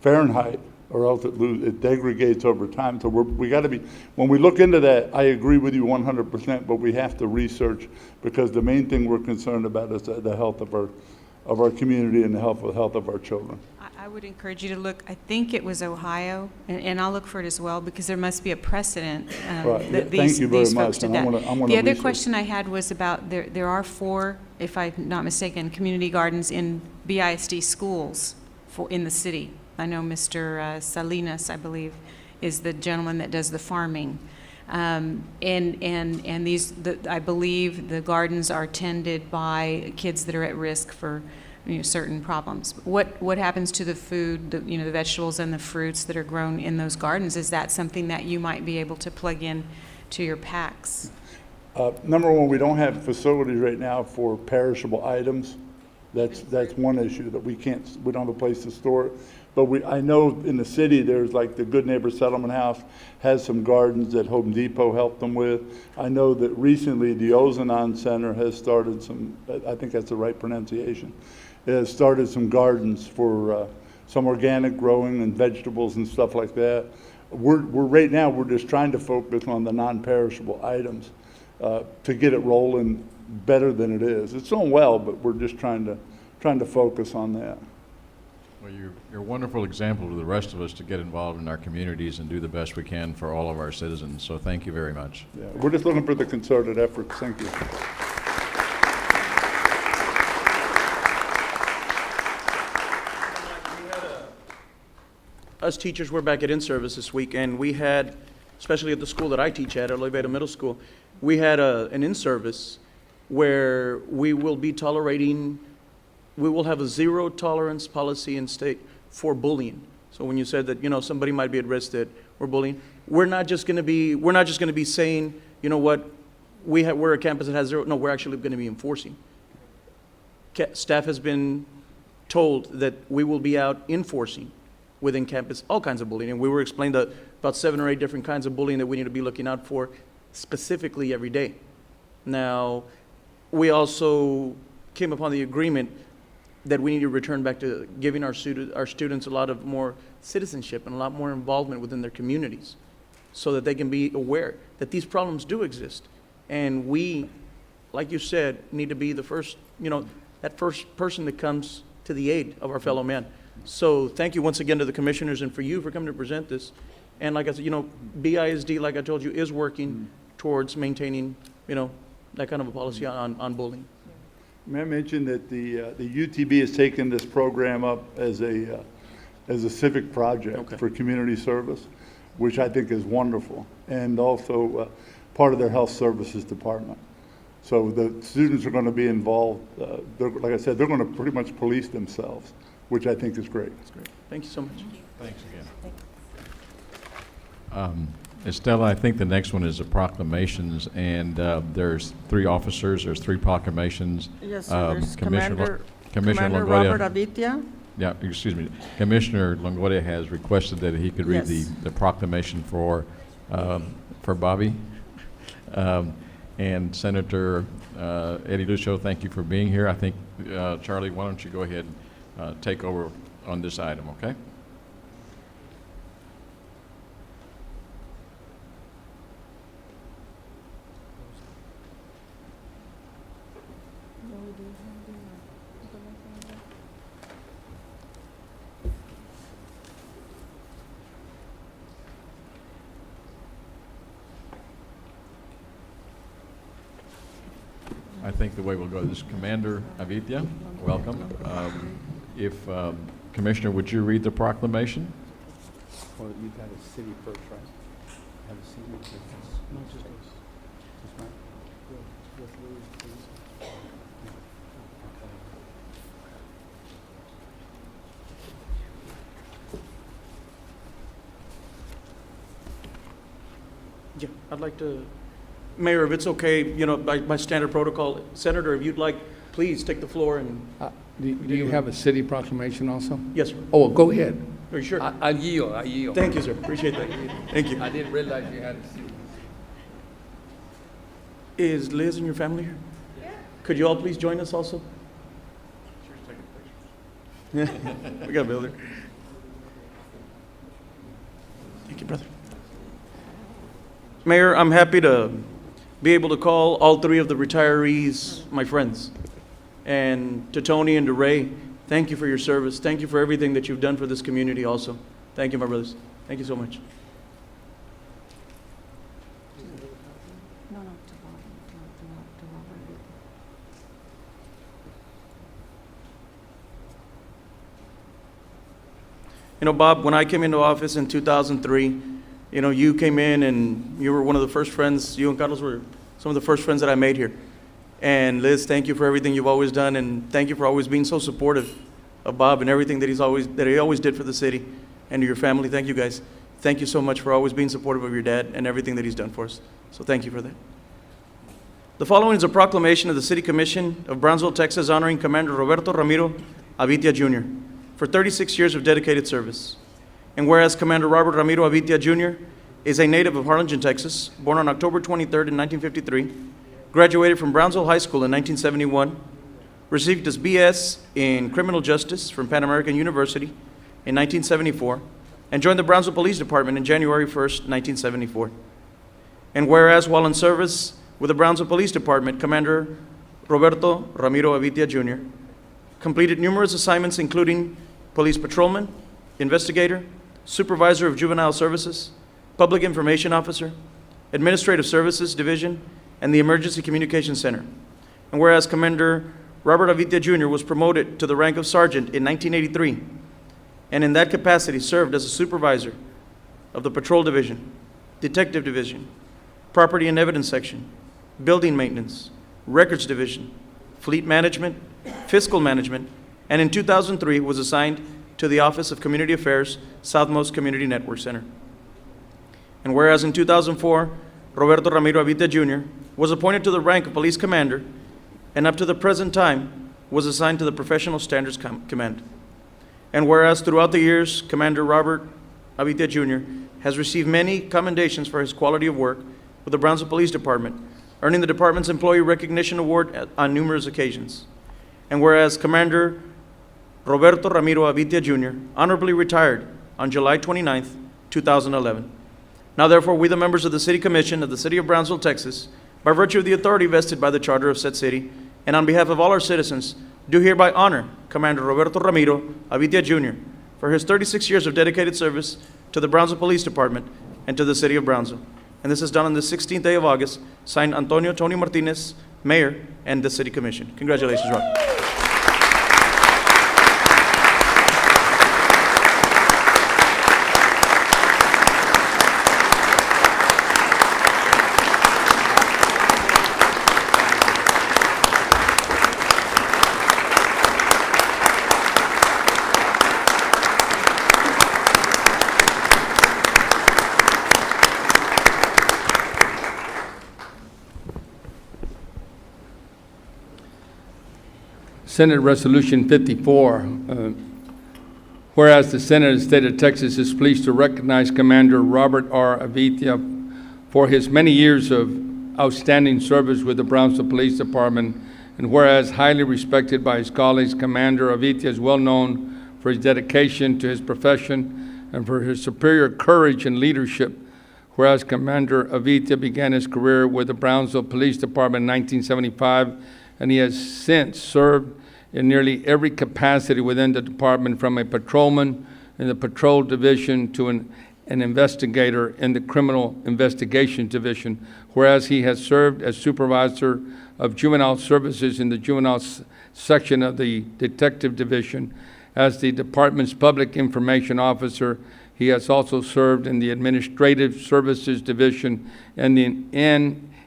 Fahrenheit, or else it degrades over time. So we got to be, when we look into that, I agree with you 100%, but we have to research, because the main thing we're concerned about is the health of our community and the health of our children. I would encourage you to look. I think it was Ohio, and I'll look for it as well, because there must be a precedent Right. that Thank you very these folks much. did And that. The other question I had was about, there are 4, if I'm not mistaken, community gardens in BISD schools in the city. I know Mr. Salinas, I believe, is the gentleman that does the farming. And these, I believe the gardens are tended by kids that are at risk for certain problems. What happens to the food, the vegetables and the fruits that are grown in those gardens? Is that something that you might be able to plug in to your packs? Number one, we don't have facilities right now for perishable items. That's one issue, that we don't have a place to store it. But I know in the city, there's like the Good Neighbor Settlement House has some gardens that Home Depot helped them with. I know that recently the Ozanon Center has started some, I think that's the right pronunciation, it has started some gardens for some organic growing and vegetables and stuff like that. Right now, we're just trying to focus on the non-perishable items to get it rolling better than it is. It's going well, but we're just trying to focus on that. Well, you're a wonderful example to the rest of us to get involved in our communities and do the best we can for all of our citizens. So thank you very much. Yeah, we're just looking for the concerted efforts. Thank you. Us teachers, we're back at in-service this week, and we had, especially at the school that I teach at Oliveta Middle School, we had an in-service where we will have a zero tolerance policy in state for bullying. So when you said that, somebody might be at risk that we're bullying, we're not just going to be saying, we're a campus that has zero. No, we're actually going to be enforcing. Staff has been told that we will be out enforcing within campus all kinds of bullying. And we were explained that about 7 or 8 different kinds of bullying that we need to be looking out for specifically every day. Now, we also came upon the agreement that we need to return back to giving our students a lot of more citizenship and a lot more involvement within their communities so that they can be aware that these problems do exist. And we, like you said, need to be the first, that first person that comes to the aid of our fellow man. So thank you once again to the commissioners and for you for coming to present this. And like I said, BISD, like I told you, is working towards maintaining, that kind of a policy on bullying. May I mention that the UTB has taken this program up as a civic project for community service, which I think is wonderful, and also part of their health services department. So the students are going to be involved. Like I said, they're going to pretty much police themselves, which I think is great. That's great. Thank you so much. Thanks again. Estella, I think the next one is the proclamations, and there's 3 officers, there's 3 proclamations. Yes, sir. There's Commissioner Commander Longoria. Robert Avitia. Yeah, excuse me. Commissioner Longoria has requested that he could read Yes. the proclamation for Bobby. And Senator Eddie Lucio, thank you for being here. I think, Charlie, why don't you go ahead and take over on this item, okay? I think the way we'll go is Commander Avitia, welcome. If Commissioner, would you read the proclamation? Well, you got a city first, right? Have a city first. No, just us. Just right? With Louis, please. Yeah, I'd like to, Mayor, if it's okay, by standard protocol, Senator, if you'd like, please take the floor and. Do you have a city proclamation also? Yes, sir. Oh, go ahead. Are you sure? I yield. Thank you, sir. Appreciate that. Thank you. I didn't realize you had a city. Is Liz and your family here? Yeah. Could you all please join us also? We got a builder. Thank you, brother. Mayor, I'm happy to be able to call all 3 of the retirees my friends. And to Tony and to Ray, thank you for your service. Thank you for everything that you've done for this community also. Thank you, my brothers. Thank you so much. Bob, when I came into office in 2003, you came in and you were one of the first friends, you and Carlos were some of the first friends that I made here. And Liz, thank you for everything you've always done, and thank you for always being so supportive of Bob and everything that he always did for the city and to your family. Thank you guys. Thank you so much for always being supportive of your dad and everything that he's done for us. So thank you for that. The following is a proclamation of the City Commission of Brownsville, Texas, honoring Commander Roberto Ramiro Avitia Jr. for 36 years of dedicated service. And whereas Commander Robert Ramiro Avitia Jr. is a native of Harlingen, Texas, born on October 23rd in 1953, graduated from Brownsville High School in 1971, received his BS in Criminal Justice from Pan American University in 1974, and joined the Brownsville Police Department in January 1st, 1974. And whereas while in service with the Brownsville Police Department, Commander Roberto Ramiro Avitia Jr. completed numerous assignments including police patrolman, investigator, supervisor of juvenile services, public information officer, administrative services division, and the Emergency Communications Center. And whereas Commander Robert Avitia Jr. was promoted to the rank of sergeant in 1983, and in that capacity served as a supervisor of the Patrol Division, Detective Division, Property and Evidence Section, Building Maintenance, Records Division, Fleet Management, Fiscal Management, and in 2003 was assigned to the Office of Community Affairs, Southmost Community Network Center. And whereas in 2004, Roberto Ramiro Avitia Jr. was appointed to the rank of Police Commander, and up to the present time was assigned to the Professional Standards Command. And whereas throughout the years, Commander Robert Avitia Jr. has received many commendations for his quality of work with the Brownsville Police Department, earning the department's Employee Recognition Award on numerous occasions. And whereas Commander Roberto Ramiro Avitia Jr. honorably retired on July 29th, 2011. Now therefore, we the members of the City Commission of the City of Brownsville, Texas, by virtue of the authority vested by the Charter of said city, and on behalf of all our citizens, do hereby honor Commander Roberto Ramiro Avitia Jr. for his 36 years of dedicated service to the Brownsville Police Department and to the City of Brownsville. And this is done on the 16th day of August, signed Antonio Tony Martinez, Mayor, and the City Commission. Congratulations, Rob. Senate Resolution 54, whereas the Senate of the State of Texas is pleased to recognize Commander Robert R. Avitia for his many years of outstanding service with the Brownsville Police Department, and whereas highly respected by his colleagues, Commander Avitia is well known for his dedication to his profession and for his superior courage and leadership. Whereas Commander Avitia began his career with the Brownsville Police Department in 1975, and he has since served in nearly every capacity within the department, from a patrolman in the Patrol Division to an investigator in the Criminal Investigation Division, whereas he has served as supervisor of juvenile services in the juvenile section of the Detective Division. As the department's public information officer, he has also served in the Administrative Services Division and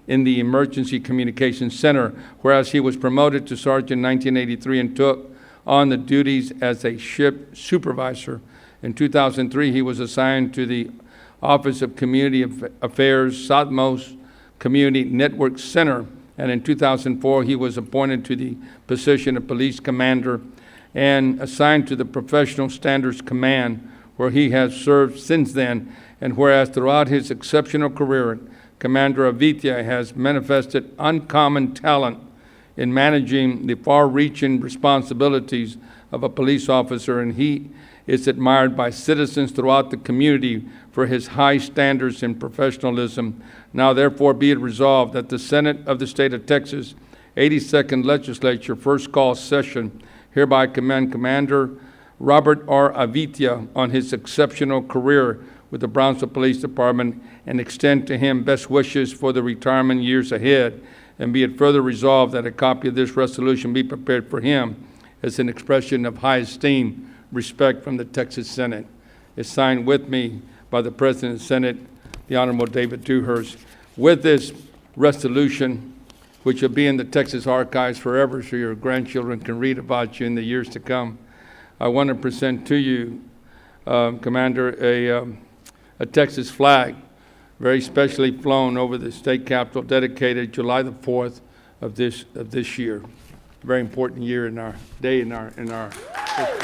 in the Emergency Communications Center, whereas he was promoted to sergeant in 1983 and took on the duties as a ship supervisor. In 2003, he was assigned to the Office of Community Affairs, Southmost Community Network Center, and in 2004, he was appointed to the position of Police Commander and assigned to the Professional Standards Command, where he has served since then. And whereas throughout his exceptional career, Commander Avitia has manifested uncommon talent in managing the far-reaching responsibilities of a police officer, and he is admired by citizens throughout the community for his high standards and professionalism. Now therefore be it resolved that the Senate of the State of Texas 82nd Legislature First Call Session hereby commend Commander Robert R. Avitia on his exceptional career with the Brownsville Police Department and extend to him best wishes for the retirement years ahead. And be it further resolved that a copy of this resolution be prepared for him as an expression of high esteem, respect from the Texas Senate. It's signed with me by the President of the Senate, the Honorable David Dewhurst. With this resolution, which will be in the Texas archives forever so your grandchildren can read about you in the years to come, I want to present to you, Commander, a Texas flag, very specially flown over the state capitol, dedicated July the 4th of this year. Very important year in our day, in our history.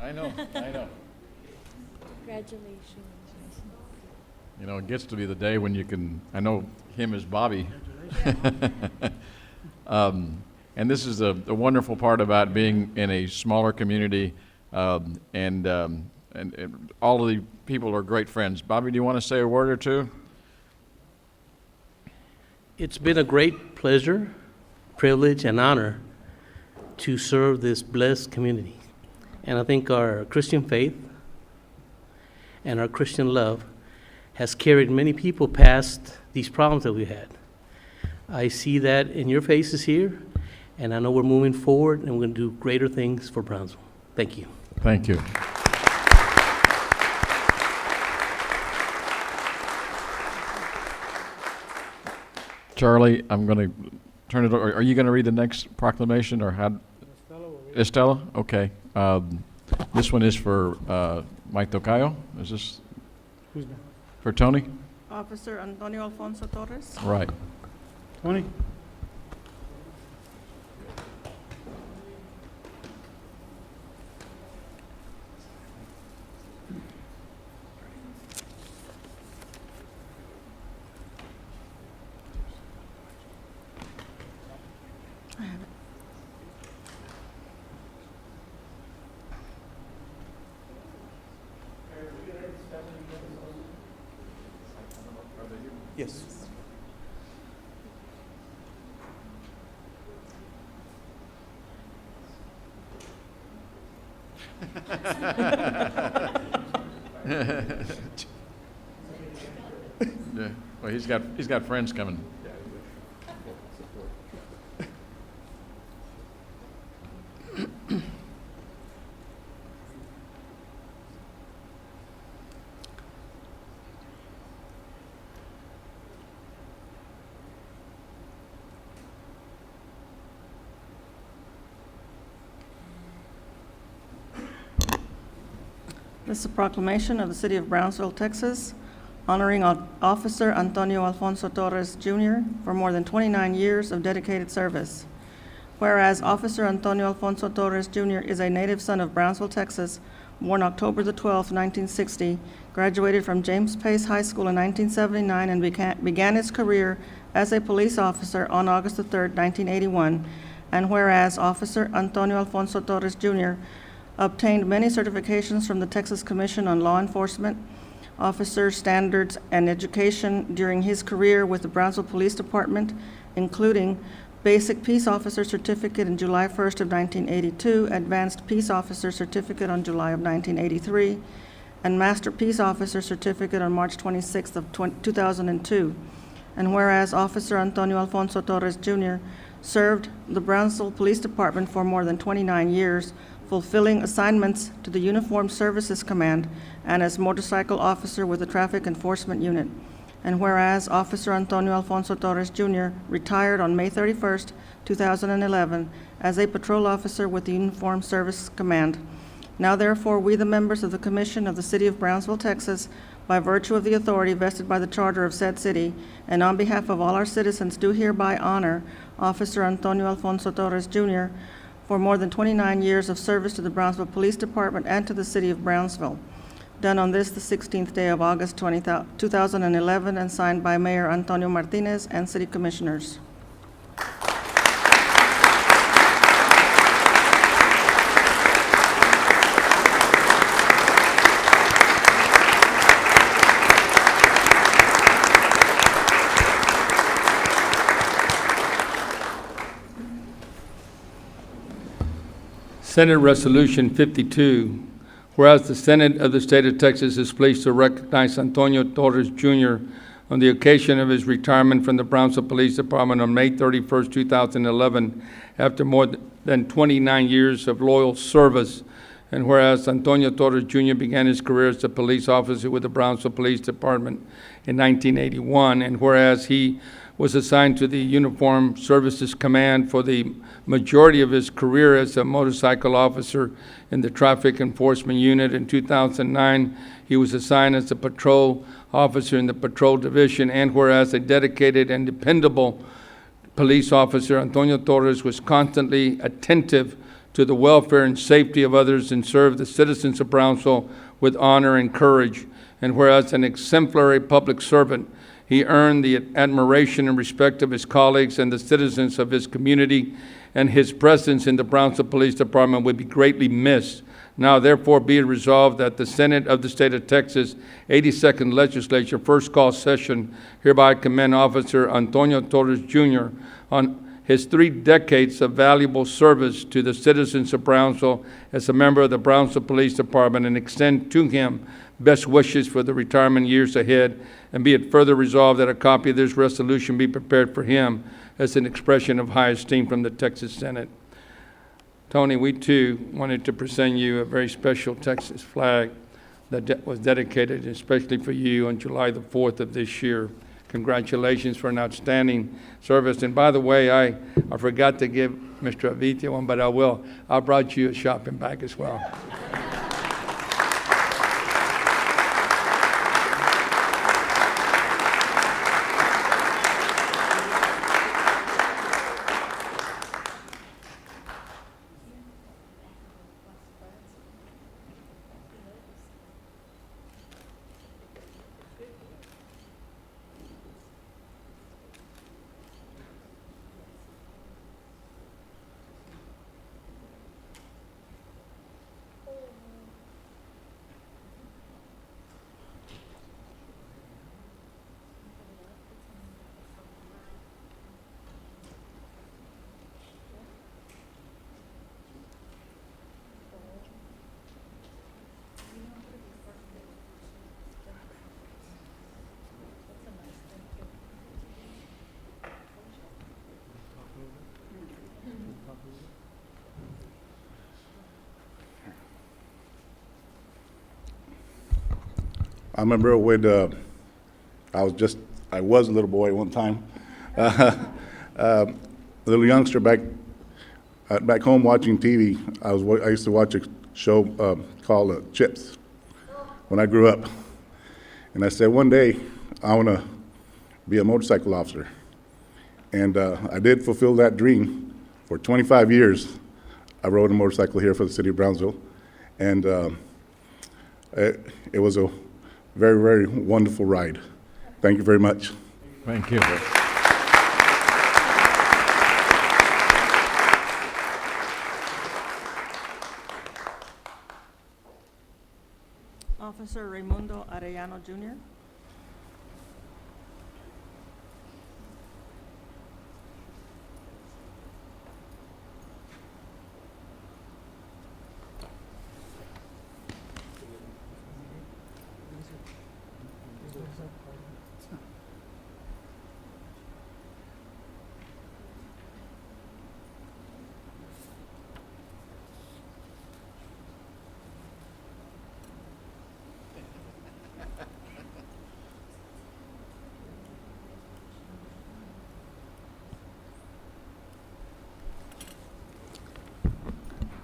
I know. Congratulations. You know, it gets to be the day when you can, I know him as Bobby. And this is the wonderful part about being in a smaller community, and all of the people are great friends. Bobby, do you want to say a word or two? It's been a great pleasure, privilege, and honor to serve this blessed community. And I think our Christian faith and our Christian love has carried many people past these problems that we had. I see that in your faces here, and I know we're moving forward and we're going to do greater things for Brownsville. Thank you. Thank you. Charlie, I'm going to turn it over. Are you going to read the next proclamation, or how? Estella? Okay. This one is for Mike Tocayo. Is this Who's that? for Tony? Officer Antonio Alfonso Torres. Right. Tony? I have it. Yes. Yeah. Well, he's got friends coming. This is a proclamation of the City of Brownsville, Texas, honoring Officer Antonio Alfonso Torres, Jr. for more than 29 years of dedicated service. Whereas Officer Antonio Alfonso Torres, Jr. is a native son of Brownsville, Texas, born October the 12th, 1960, graduated from James Pace High School in 1979, and began his career as a police officer on August the 3rd, 1981. And whereas Officer Antonio Alfonso Torres, Jr. obtained many certifications from the Texas Commission on Law Enforcement, Officer Standards and Education during his career with the Brownsville Police Department, including Basic Peace Officer Certificate in July 1st of 1982, Advanced Peace Officer Certificate on July of 1983, and Master Peace Officer Certificate on March 26th of 2002. And whereas Officer Antonio Alfonso Torres, Jr. served the Brownsville Police Department for more than 29 years, fulfilling assignments to the Uniformed Services Command and as motorcycle officer with the Traffic Enforcement Unit. And whereas Officer Antonio Alfonso Torres, Jr. retired on May 31st, 2011 as a patrol officer with the Uniformed Services Command. Now therefore, we, the members of the Commission of the City of Brownsville, Texas, by virtue of the authority vested by the charter of said city, and on behalf of all our citizens, do hereby honor Officer Antonio Alfonso Torres, Jr., for more than 29 years of service to the Brownsville Police Department and to the City of Brownsville. Done on this, the 16th day of August 2011, and signed by Mayor Antonio Martinez and City Commissioners. Senate Resolution 52, whereas the Senate of the State of Texas is pleased to recognize Antonio Torres, Jr. on the occasion of his retirement from the Brownsville Police Department on May 31st, 2011, after more than 29 years of loyal service. And whereas Antonio Torres, Jr. began his career as a police officer with the Brownsville Police Department in 1981, and whereas he was assigned to the Uniformed Services Command for the majority of his career as a motorcycle officer in the Traffic Enforcement Unit. In 2009, he was assigned as a patrol officer in the Patrol Division, and whereas a dedicated and dependable police officer, Antonio Torres was constantly attentive to the welfare and safety of others and served the citizens of Brownsville with honor and courage. And whereas an exemplary public servant, he earned the admiration and respect of his colleagues and the citizens of his community, and his presence in the Brownsville Police Department would be greatly missed. Now therefore be it resolved that the Senate of the State of Texas 82nd Legislature First Call Session hereby commend Officer Antonio Torres, Jr. on his 3 decades of valuable service to the citizens of Brownsville as a member of the Brownsville Police Department, and extend to him best wishes for the retirement years ahead. And be it further resolved that a copy of this resolution be prepared for him as an expression of high esteem from the Texas Senate. Tony, we too wanted to present you a very special Texas flag that was dedicated especially for you on July the 4th of this year. congratulations for an outstanding service. And by the way, I forgot to give Mr. Avitia one, but I will. I brought you a shopping bag as well. I remember when I was a little boy at one time, a little youngster back home watching TV. I used to watch a show called Chips when I grew up. And I said, one day, I want to be a motorcycle officer. And I did fulfill that dream. For 25 years, I rode a motorcycle here for the city of Brownsville. And it was a very, very wonderful ride. Thank you very much. Thank you. Officer Raimundo Arellano Jr.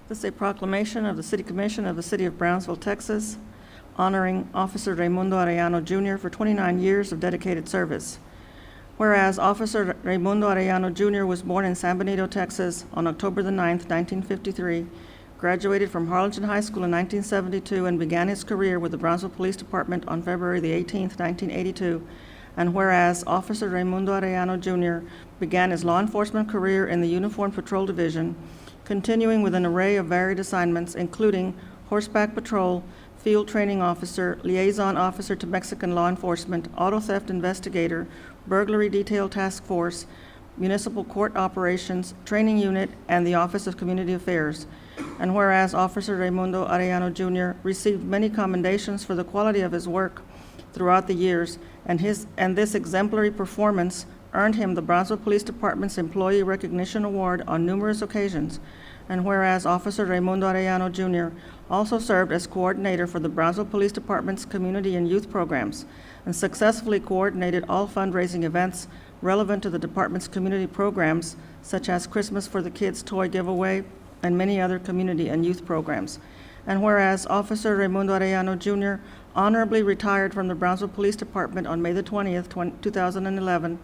This is a proclamation of the City Commission of the City of Brownsville, Texas, honoring Officer Raimundo Arellano Jr. for 29 years of dedicated service. Whereas Officer Raimundo Arellano Jr. was born in San Benito, Texas on October the 9th, 1953, graduated from Harlingen High School in 1972, and began his career with the Brownsville Police Department on February the 18th, 1982. And whereas Officer Raimundo Arellano Jr. began his law enforcement career in the Uniform Patrol Division, continuing with an array of varied assignments, including horseback patrol, field training officer, liaison officer to Mexican law enforcement, auto theft investigator, burglary detail task force, municipal court operations, training unit, and the Office of Community Affairs. And whereas Officer Raimundo Arellano Jr. received many commendations for the quality of his work throughout the years, and this exemplary performance earned him the Brownsville Police Department's Employee Recognition Award on numerous occasions. And whereas Officer Raimundo Arellano Jr. also served as coordinator for the Brownsville Police Department's community and youth programs, and successfully coordinated all fundraising events relevant to the department's community programs, such as Christmas for the Kids toy giveaway and many other community and youth programs. And whereas Officer Raimundo Arellano Jr. honorably retired from the Brownsville Police Department on May the 20th, 2011,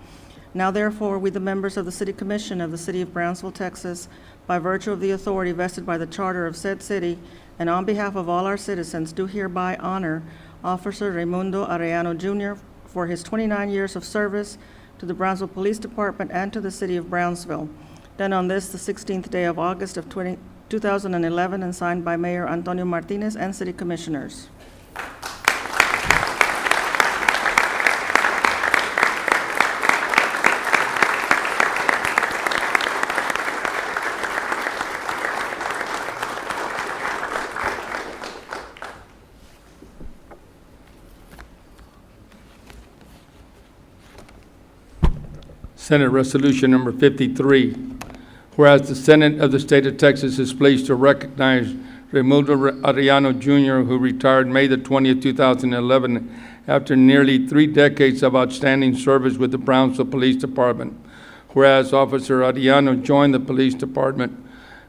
now therefore, we, the members of the City Commission of the City of Brownsville, Texas, by virtue of the authority vested by the charter of said city, and on behalf of all our citizens, do hereby honor Officer Raimundo Arellano Jr. for his 29 years of service to the Brownsville Police Department and to the City of Brownsville. Done on this, the 16th day of August of 2011, and signed by Mayor Antonio Martinez and City Commissioners. Senate Resolution Number 53. Whereas the Senate of the State of Texas is pleased to recognize Raimundo Arellano Jr., who retired May the 20th, 2011, after nearly 3 decades of outstanding service with the Brownsville Police Department. Whereas Officer Arellano joined the police department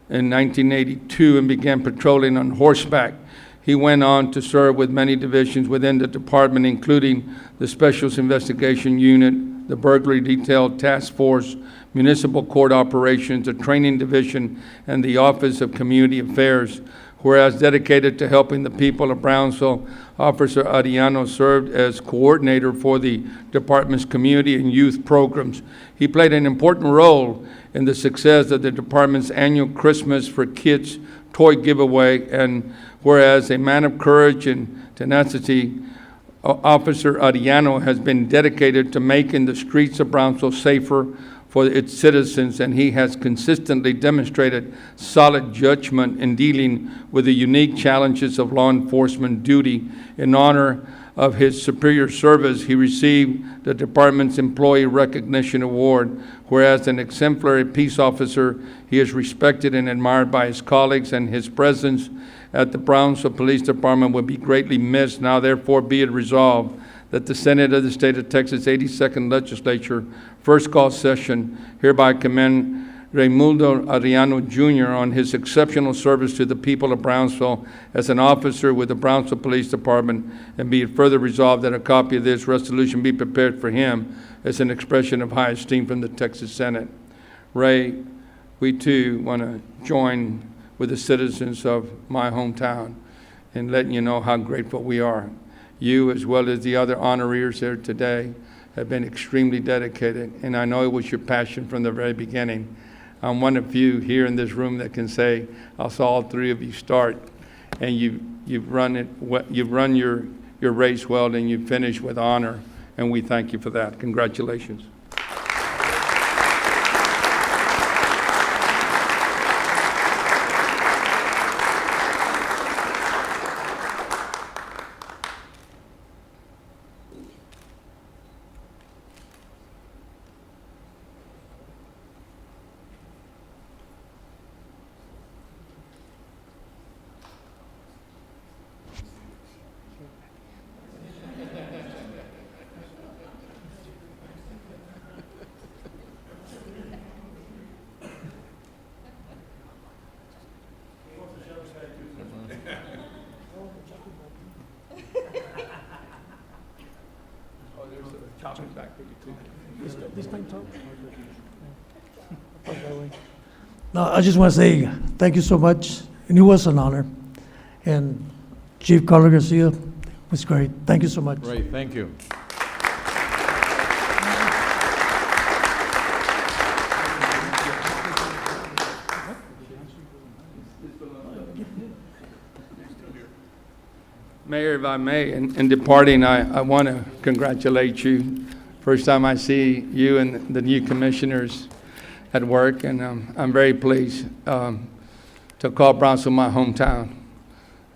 in 1982 and began patrolling on horseback. He went on to serve with many divisions within the department, including the Special Investigation Unit, the Burglary Detail Task Force, Municipal Court Operations, the Training Division, and the Office of Community Affairs. Whereas dedicated to helping the people of Brownsville, Officer Arellano served as coordinator for the department's community and youth programs. He played an important role in the success of the department's annual Christmas for Kids toy giveaway, and whereas a man of courage and tenacity, Officer Arellano has been dedicated to making the streets of Brownsville safer for its citizens, and he has consistently demonstrated solid judgment in dealing with the unique challenges of law enforcement duty. In honor of his superior service, he received the department's Employee Recognition Award. Whereas an exemplary peace officer, he is respected and admired by his colleagues, and his presence at the Brownsville Police Department will be greatly missed. Now therefore be it resolved that the Senate of the State of Texas 82nd Legislature, first call session, hereby commend Raimundo Arellano Jr. on his exceptional service to the people of Brownsville as an officer with the Brownsville Police Department, and be it further resolved that a copy of this resolution be prepared for him as an expression of high esteem from the Texas Senate. Ray, we too want to join with the citizens of my hometown in letting you know how grateful we are. You, as well as the other honorees here today, have been extremely dedicated, and I know it was your passion from the very beginning. I'm one of few here in this room that can say I saw all 3 of you start, and you've run your race well, and you've finished with honor, and we thank you for that. Congratulations. No, I just want to say thank you so much, and it was an honor. And Chief Carlos Garcia was great. Thank you so much. Great, thank you. Mayor, if I may, in departing, I want to congratulate you. First time I see you and the new commissioners at work, and I'm very pleased to call Brownsville my hometown.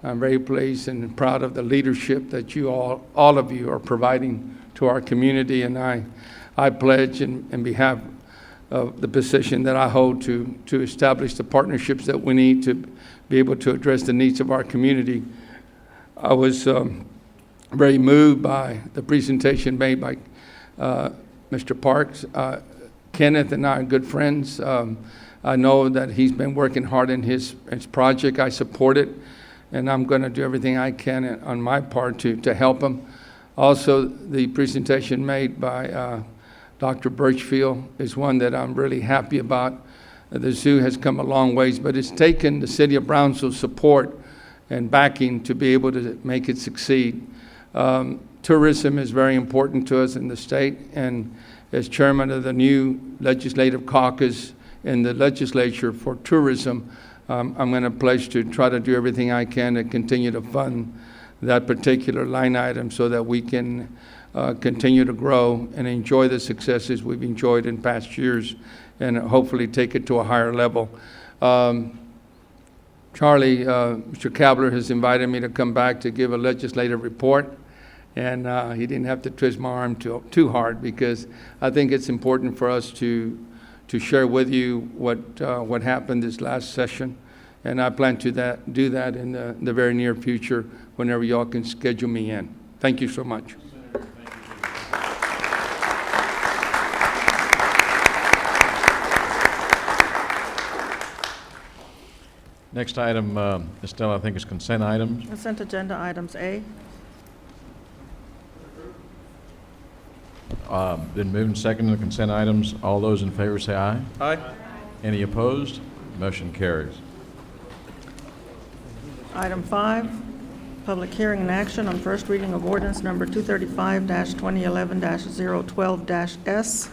I'm very pleased and proud of the leadership that you all of you are providing to our community, and I pledge in behalf of the position that I hold to establish the partnerships that we need to be able to address the needs of our community. I was very moved by the presentation made by Mr. Parks. Kenneth and I are good friends. I know that he's been working hard in his project. I support it, and I'm going to do everything I can on my part to help him. Also, the presentation made by Dr. Birchfield is one that I'm really happy about. The zoo has come a long ways, but it's taken the city of Brownsville's support and backing to be able to make it succeed. Tourism is very important to us in the state, and as chairman of the new legislative caucus in the legislature for tourism, I'm going to pledge to try to do everything I can to continue to fund that particular line item so that we can continue to grow and enjoy the successes we've enjoyed in past years, and hopefully take it to a higher level. Charlie, Mr. Kabler has invited me to come back to give a legislative report, and he didn't have to twist my arm too hard, because I think it's important for us to share with you what happened this last session, And I plan to do that in the very near future whenever y'all can schedule me in. Thank you so much. Next item, Estelle, I think is consent items. Consent agenda items A. Been moved and seconded, the consent items. All those in favor say aye. Aye. Any opposed? Motion carries. Item 5, public hearing and action on first reading of ordinance number 235-2011-012-S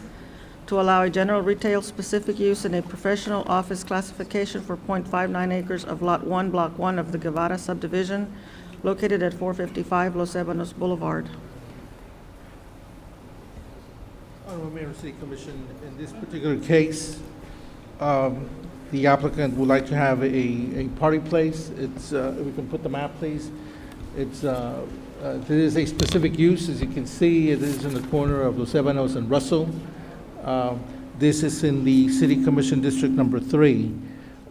to allow a general retail specific use in a professional office classification for .59 acres of Lot 1, Block 1 of the Guevara subdivision located at 455 Los Ebanos Boulevard. Honorable Mayor and City Commission, in this particular case, the applicant would like to have a party place. It's, we can put the map, please. It's, there is a specific use, as you can see, it is in the corner of Los Ebanos and Russell. This is in the City Commission District Number 3.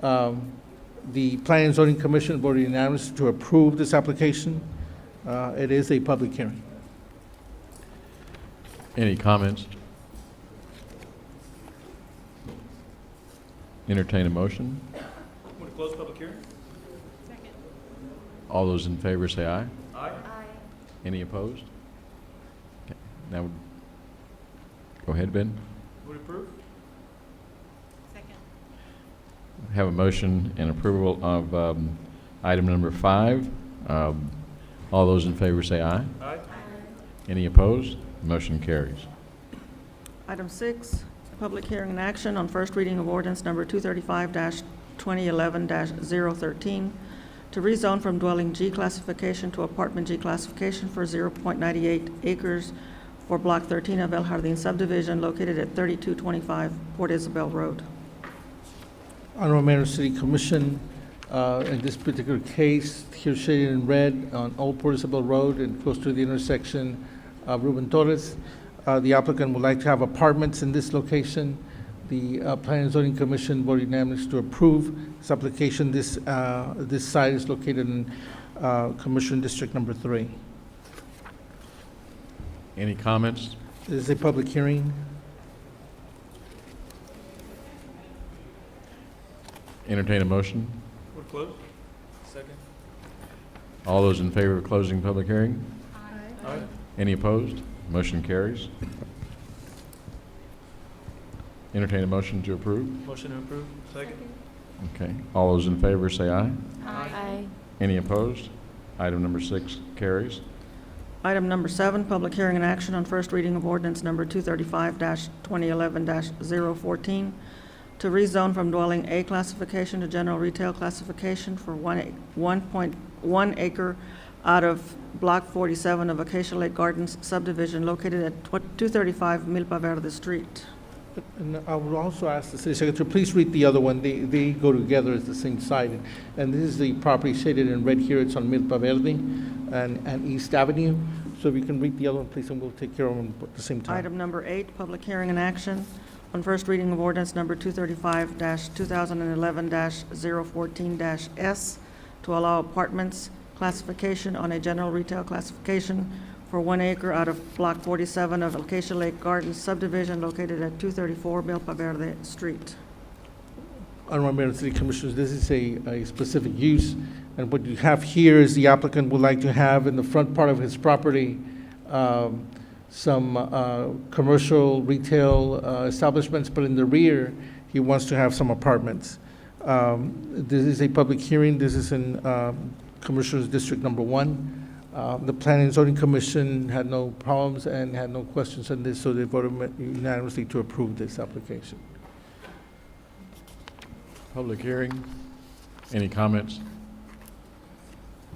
The Planning and Zoning Commission voted unanimously to approve this application. It is a public hearing. Any comments? Entertain a motion. Want to close public hearing? All those in favor say aye. Aye. Any opposed? Okay. Now, go ahead, Ben. Would approve? Have a motion and approval of item number 5. All those in favor say aye. Aye. Any opposed? Motion carries. Item 6, public hearing and action on first reading of ordinance number 235-2011-013 to rezone from dwelling G classification to apartment G classification for 0.98 acres for Block 13 of El Jardín subdivision located at 3225 Port Isabel Road. Honorable Mayor and City Commission, in this particular case, here shaded in red on Old Port Isabel Road and close to the intersection of Ruben Torres, the applicant would like to have apartments in this location. The Planning and Zoning Commission voted unanimously to approve this application. This site is located in Commission District Number 3. Any comments? This is a public hearing. Entertain a motion. Would close? Second. All those in favor of closing public hearing? Aye. Any opposed? Motion carries. Entertain a motion to approve. Motion to approve? Second. Okay. All those in favor say aye. Aye. Any opposed? Item number 6 carries. Item number 7, public hearing and action on first reading of ordinance number 235-2011-014 to rezone from dwelling A classification to general retail classification for 1.1 acre out of Block 47 of Acacia Lake Gardens subdivision located at 235 Milpa Verde Street. And I would also ask the City Secretary, please read the other one. They go together as the same site. And this is the property shaded in red here. It's on Milpa Verde and East Avenue. So if you can read the other one, please, and we'll take care of them at the same time. Item number 8, public hearing and action on first reading of ordinance number 235-2011-014-S to allow apartments classification on a general retail classification for 1 acre out of Block 47 of Acacia Lake Gardens subdivision located at 234 Milpa Verde Street. Honorable Mayor and City Commissioners, this is a specific use, and what you have here is the applicant would like to have in the front part of his property some commercial retail establishments, but in the rear, he wants to have some apartments. This is a public hearing. This is in Commissioners District Number 1. The Planning and Zoning Commission had no problems and had no questions on this, so they voted unanimously to approve this application. Public hearing. Any comments?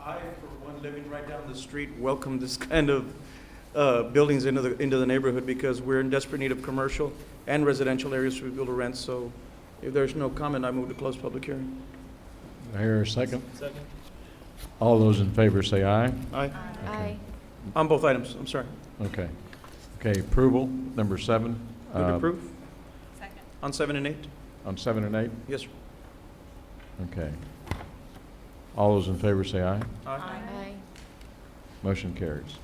I, for one, living right down the street, welcome this kind of buildings into the neighborhood because we're in desperate need of commercial and residential areas for people to rent. So if there's no comment, I move to close public hearing. Do I hear a second? Second. All those in favor say aye. Aye. Aye. On both items, I'm sorry. Okay. Okay, approval, number 7. Move to approve? Second. On 7 and 8? On 7 and 8? Yes, sir. Okay. All those in favor say aye. Aye. Motion carries.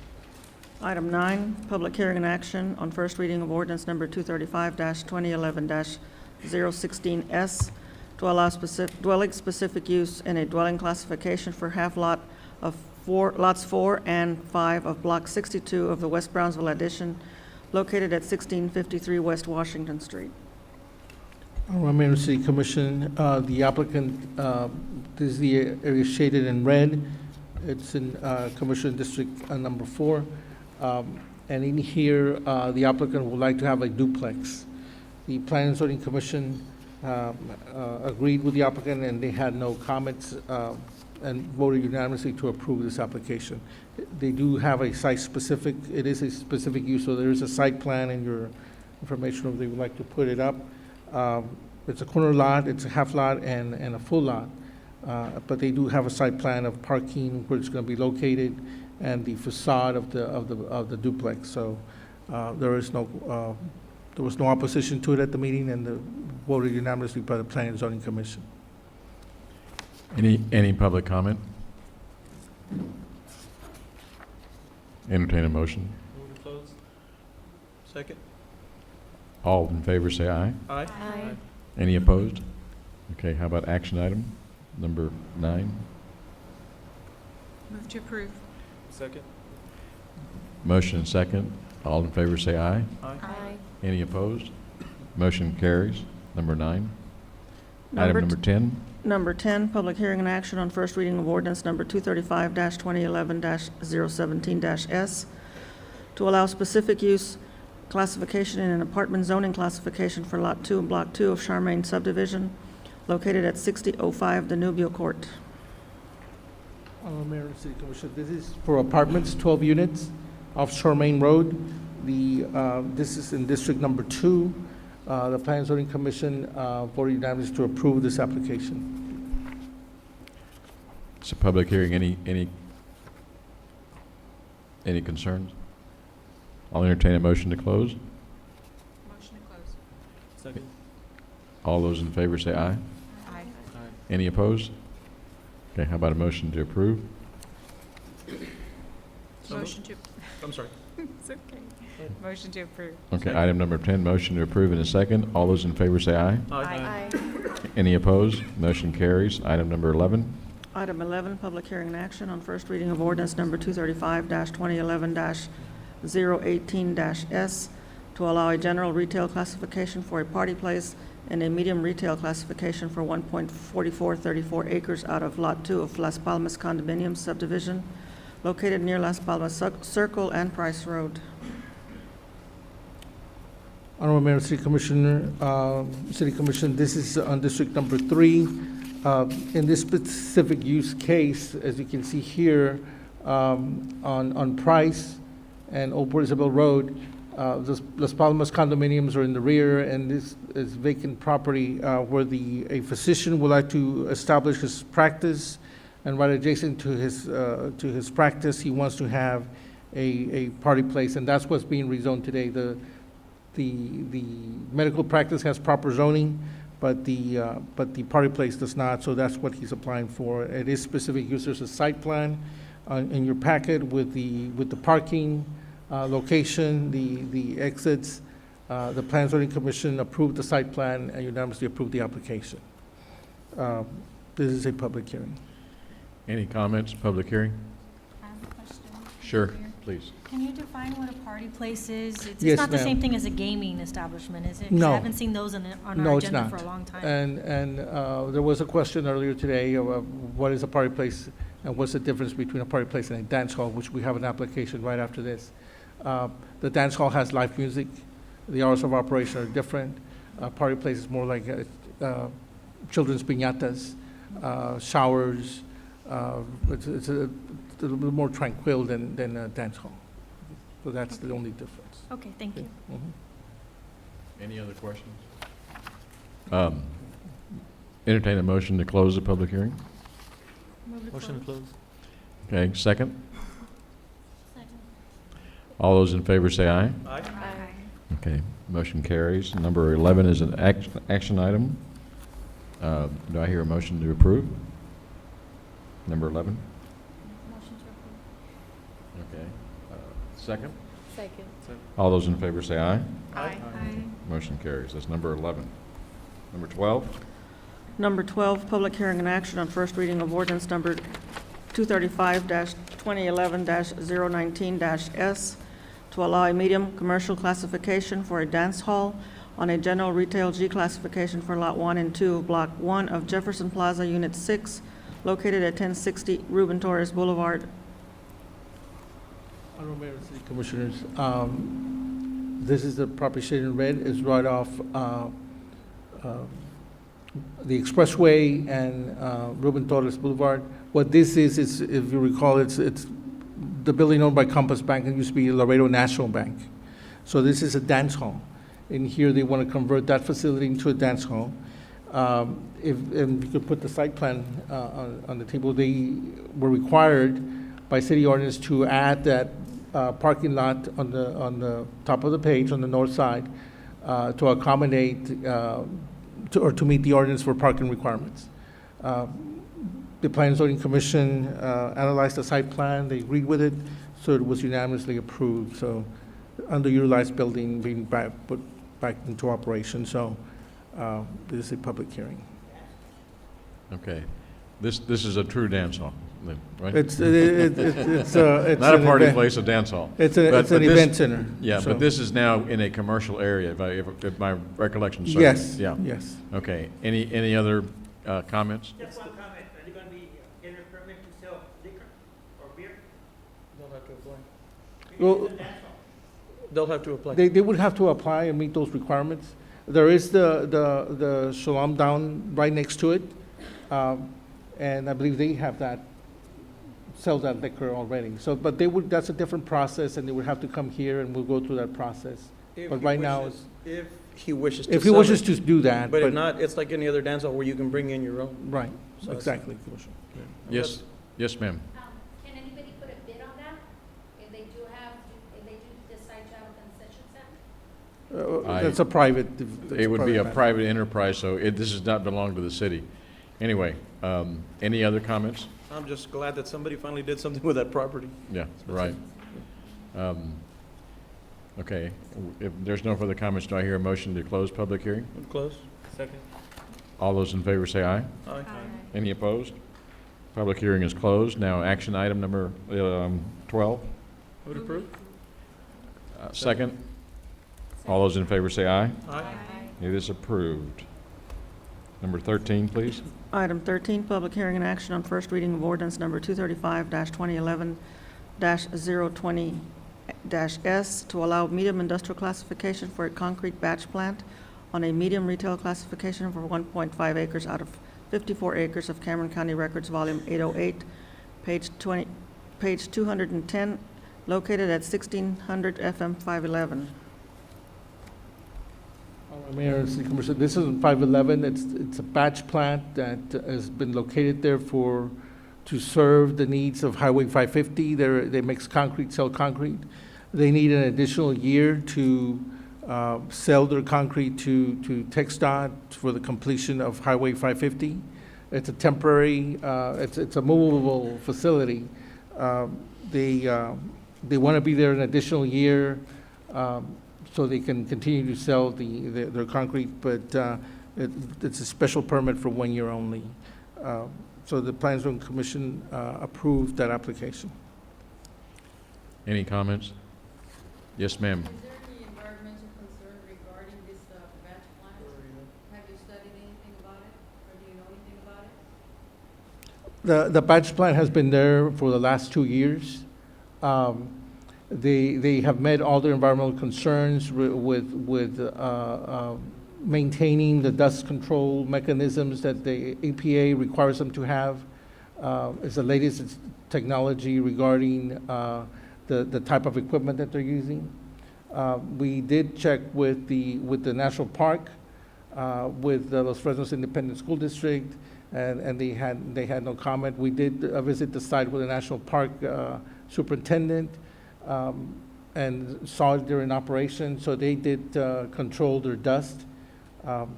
Item 9, public hearing and action on first reading of ordinance number 235-2011-016S to allow dwelling-specific use in a dwelling classification for half lot of lots 4 and 5 of Block 62 of the West Brownsville addition located at 1653 West Washington Street. Honorable Mayor and City Commission, the applicant, this is the area shaded in red. It's in Commission District number 4. And in here, the applicant would like to have a duplex. The Planning and Zoning Commission agreed with the applicant, and they had no comments and voted unanimously to approve this application. They do have a site-specific, it is a specific use, so there is a site plan in your information if they would like to put it up. It's a corner lot, it's a half lot, and a full lot. But they do have a site plan of parking where it's going to be located and the facade of the duplex. So there was no opposition to it at the meeting, and voted unanimously by the Planning and Zoning Commission. Any public comment? Entertain a motion. Move to close. Second. All in favor say aye. Aye. Aye. Any opposed? Okay, how about action item number 9? Move to approve. Second. Motion and second. All in favor say aye. Aye. Any opposed? Motion carries. Number 9. Number Item number 10. Number 10, public hearing and action on first reading of ordinance number 235-2011-017-S to allow specific use classification in an apartment zoning classification for Lot 2 and Block 2 of Charmaine subdivision located at 6005 Danubio Court. Honorable Mayor and City Commission, this is for apartments, 12 units off Charmaine Road. This is in District Number 2. The Planning and Zoning Commission voted unanimously to approve this application. It's a public hearing. Any concerns? I'll entertain a motion to close. Motion to close. Second. All those in favor say aye. Aye. Any opposed? Okay, how about a motion to approve? Motion to, I'm sorry. it's okay. Motion to approve. Okay, item number 10, motion to approve in a second. All those in favor say aye. Aye. Any opposed? Motion carries. Item number 11. Item 11, public hearing and action on first reading of ordinance number 235-2011-018-S to allow a general retail classification for a party place and a medium retail classification for 1.4434 acres out of Lot 2 of Las Palmas Condominium subdivision located near Las Palmas Circle and Price Road. Honorable Mayor, City Commissioner, City Commission, this is on District Number 3. In this specific use case, as you can see here, on Price and Old Port Isabel Road, Las Palmas condominiums are in the rear, and this is vacant property where a physician would like to establish his practice, and right adjacent to his practice, he wants to have a party place, and that's what's being rezoned today. The medical practice has proper zoning, but the party place does not, so that's what he's applying for. It is specific use. There's a site plan in your packet with the parking location, the exits. The Plan and Zoning Commission approved the site plan and unanimously approved the application. This is a public hearing. Any comments, public hearing? I have a question. Sure, please. Can you define what a party place is? It's Yes, not the ma'am. same thing as a gaming establishment, is it? 'Cause No. I haven't seen those on our No, it's agenda not. for a long time. And there was a question earlier today of what is a party place and what's the difference between a party place and a dance hall, which we have an application right after this. The dance hall has live music. The hours of operation are different. Party place is more like children's piñatas, showers. It's a little bit more tranquil than a dance hall. So that's the only difference. Okay, thank you. Mhm. Any other questions? Entertain a motion to close the public hearing. Motion to close. Okay, second. Second. All those in favor say aye. Aye. Okay, motion carries. Number 11 is an action item. Do I hear a motion to approve? Number 11? Okay. Second? Second. All those in favor say aye. Aye. Motion carries. That's number 11. Number 12? Number 12, public hearing and action on first reading of ordinance number 235-2011-019-S to allow a medium commercial classification for a dance hall on a general retail G classification for Lot 1 and 2 of Block 1 of Jefferson Plaza, Unit 6, located at 1060 Ruben Torres Boulevard. Honorable Mayor and City Commissioners, this is the property shaded in red, is right off the expressway and Ruben Torres Boulevard. What this is, if you recall, it's the building owned by Compass Bank. It used to be Laredo National Bank. So this is a dance hall. In here, they want to convert that facility into a dance hall. And you could put the site plan on the table. They were required by city ordinance to add that parking lot on the top of the page on the north side to accommodate or to meet the ordinance for parking requirements. The Planning and Zoning Commission analyzed the site plan, they agreed with it, so it was unanimously approved. So underutilized building being put back into operation, so this is a public hearing. Okay. This is a true dance hall, then, right? It's Not a an party event. place, a dance hall. It's an But event center. Yeah, so- but this is now in a commercial area, if my recollection serves. Yes, Yeah. yes. Okay. Any other comments? Just one comment, are you gonna be getting a permit to sell liquor or beer? They'll have to apply. Well, They'll have to apply. They would have to apply and meet those requirements. There is the Shalom down right next to it, and I believe they have that, sell that liquor already. So, but that's a different process, and they would have to come here, and we'll go through that process. But right now, If he wishes to if he sell wishes it. to do that, But if not, it's like any other dance hall where you can bring in your own. Right, So it's- exactly. Yes, yes, ma'am. Can anybody put a bid on that? If they do decide to have a concession stand? That's a private. It would be a matter. private enterprise, so this does not belong to the city. Anyway, any other comments? I'm just glad that somebody finally did something with that property. Yeah, right. Okay, if there's no further comments, do I hear a motion to close public hearing? Close. Second. All those in favor say aye. Aye. Any opposed? Public hearing is closed. Now, action item number 12. Would approve? Second. All those in favor say aye. Aye. It is approved. Number 13, please. Item 13, public hearing and action on first reading of ordinance number 235-2011-020-S to allow medium industrial classification for a concrete batch plant on a medium retail classification for 1.5 acres out of 54 acres of Cameron County Records, Volume 808, page 210, located at 1600 FM 511. Mayor and City Commissioner, this is 511. It's a batch plant that has been located there to serve the needs of Highway 550. They mix concrete, sell concrete. They need an additional year to sell their concrete to TxDOT for the completion of Highway 550. It's a temporary, it's a movable facility. They want to be there an additional year so they can continue to sell their concrete, but it's a special permit for 1 year only. So the Planning and Zoning Commission approved that application. Any comments? Yes, ma'am. Is there any environmental concern regarding this batch plant? Have you studied anything about it, or do you know anything about it? The batch plant has been there for the last 2 years. They have met all their environmental concerns with maintaining the dust control mechanisms that the EPA requires them to have. It's the latest technology regarding the type of equipment that they're using. We did check with the national park, with the Los Fresnos Independent School District, and they had no comment. We did visit the site with the national park superintendent, and saw it during operation, so they did control their dust.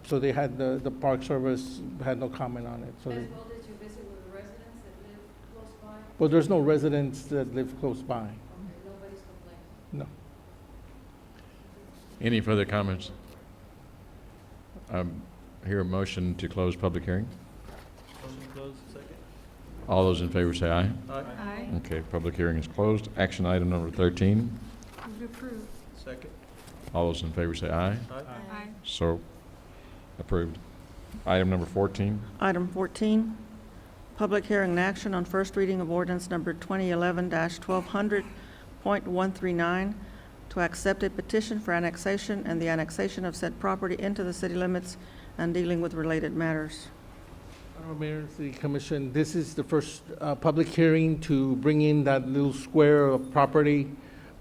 So they had, the Park Service had no comment on it. So As well, did you visit with the residents that live But there's no residents that live close by. Okay, nobody's complaining. No. Any further comments? Hear a motion to close public hearing? Motion closed, second. All those in favor say aye. Aye. Okay, public hearing is closed. Action item number 13. Move to approve. Second. All those in favor say aye. Aye. So approved. Item number 14. Item 14, public hearing and action on first reading of ordinance number 2011-1200.139 to accept a petition for annexation and the annexation of said property into the city limits and dealing with related matters. Honorable Mayor, City Commission, this is the first public hearing to bring in that little square of property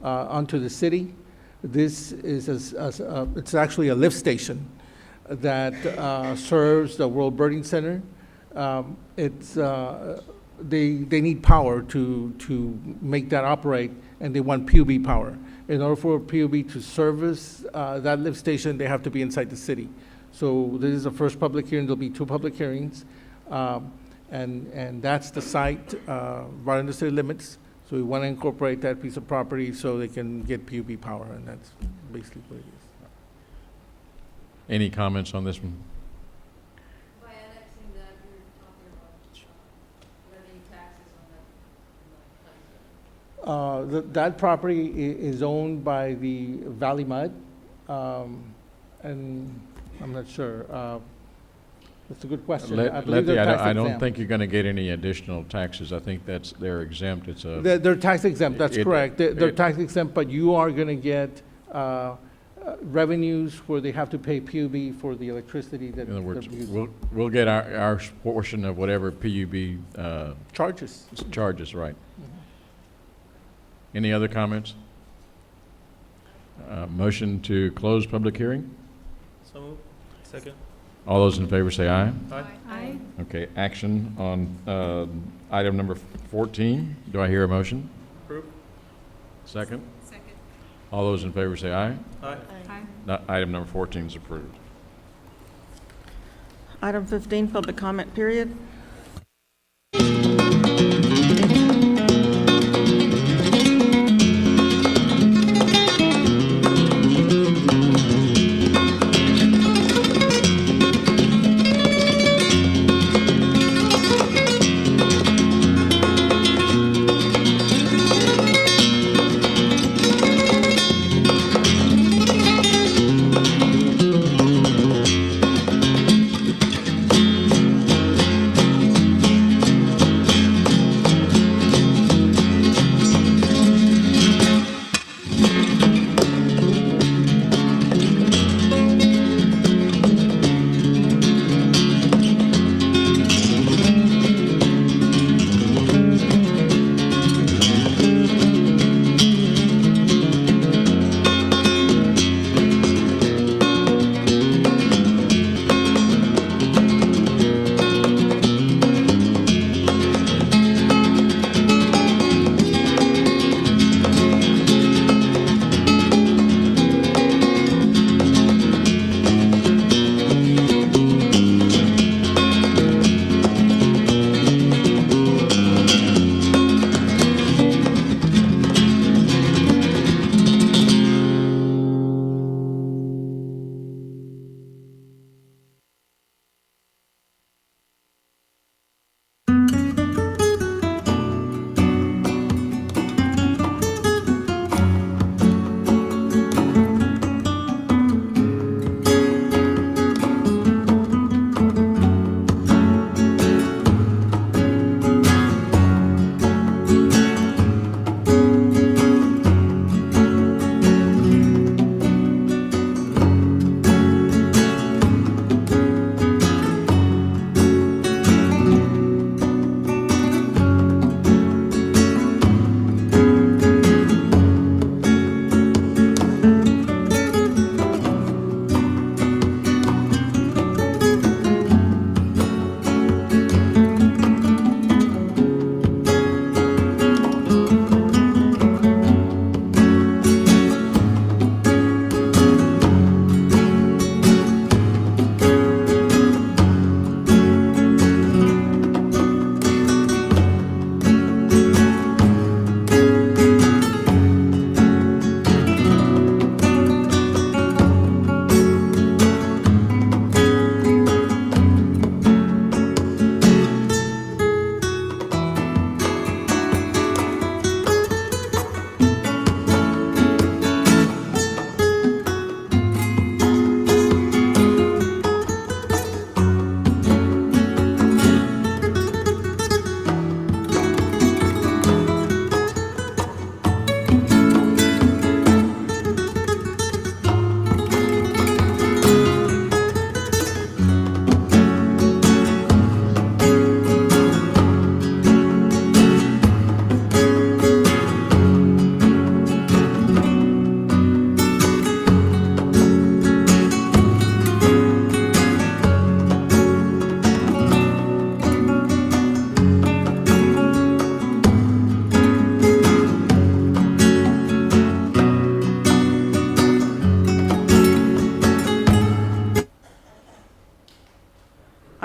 onto the city. This is, it's actually a lift station that serves the World Birding Center. They need power to make that operate, and they want PUB power. In order for PUB to service that lift station, they have to be inside the city. So this is the first public hearing. There'll be 2 public hearings. And that's the site right in the city limits. So we want to incorporate that piece of property so they can get PUB power, and that's basically what it is. Any comments on this one? By annexing that, you're talking about levying taxes on that. That property is owned by the Valley Mud, and I'm not sure. That's a good question. I believe they're tax I don't exempt. think you're going to get any additional taxes. I think they're exempt. It's a. They're tax exempt, that's It- correct. They're it- tax exempt, but you are going to get revenues where they have to pay PUB for the electricity that In other words, they're using. we'll get our portion of whatever PUB Charges. charges, right. Any other comments? Motion to close public hearing? So moved. Second. All those in favor say aye. Aye. Okay, action on item number 14. Do I hear a motion? Approve. Second? Second. All those in favor say aye. Aye. Aye. Item number 14 is approved. Item 15, public comment period.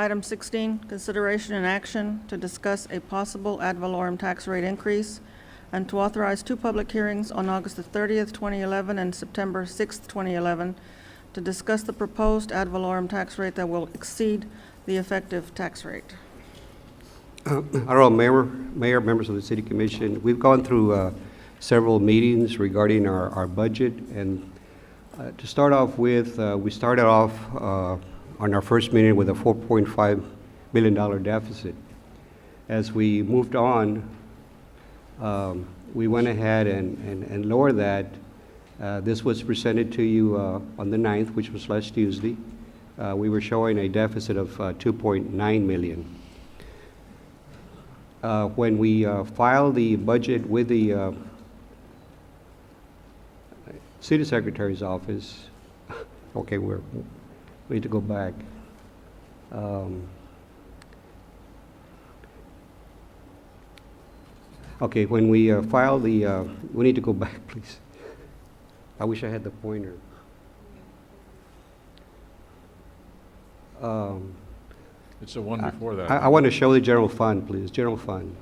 Item 16, consideration and action to discuss a possible ad valorem tax rate increase and to authorize 2 public hearings on August the 30th, 2011 and September 6th, 2011 to discuss the proposed ad valorem tax rate that will exceed the effective tax rate. Honorable Mayor, members of the City Commission, we've gone through several meetings regarding our budget, and to start off with, we started off on our first meeting with a $4.5 million deficit. As we moved on, we went ahead and lowered that. This was presented to you on the 9th, which was last Tuesday. We were showing a deficit of $2.9 million. When we filed the budget with the City Secretary's office, okay, we need to go back. Okay, when we filed the, we need to go back, please. I wish I had the pointer. It's the one before that. I want to show the general fund, please, general fund.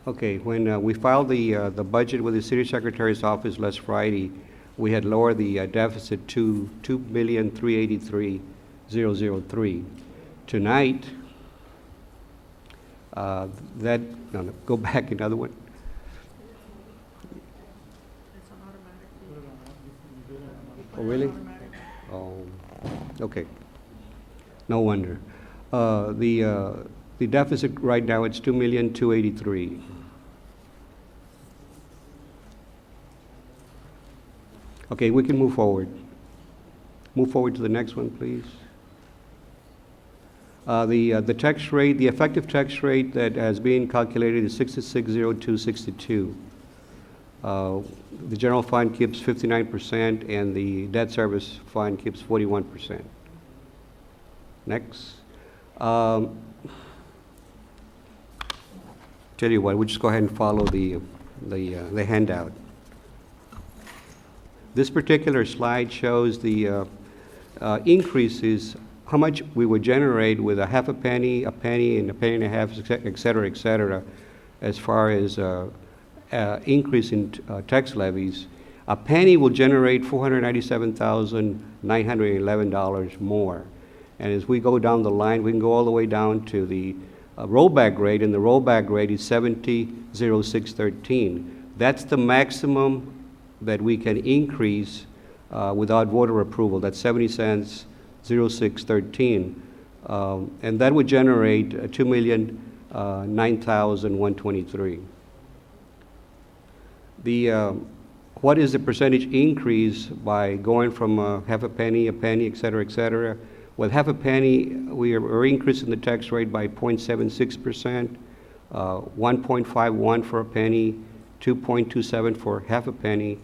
Okay, when we filed the budget with the City Secretary's office last Friday, we had lowered the deficit to $2,383,003. Tonight, that, no, go back another one. Oh, really? Oh, okay. No wonder. The deficit right now, it's $2,283,000. Okay, we can move forward. Move forward to the next one, please. The tax rate, the effective tax rate that has been calculated is 660262. The general fund keeps 59% and the debt service fund keeps 41%. Next. Tell you what, we'll just go ahead and follow the handout. This particular slide shows the increases, how much we would generate with a half a penny, and a penny and a half, et cetera, as far as increase in tax levies. A penny will generate $497,911 more. And as we go down the line, we can go all the way down to the rollback rate, and the rollback rate is 70.0613. That's the maximum that we can increase without voter approval. That's 70 cents, 0613. And that would generate $2,009,123. What is the percentage increase by going from half a penny, et cetera? With half a penny, we are increasing the tax rate by 0.76%, 1.51 for a penny, 2.27 for half a penny,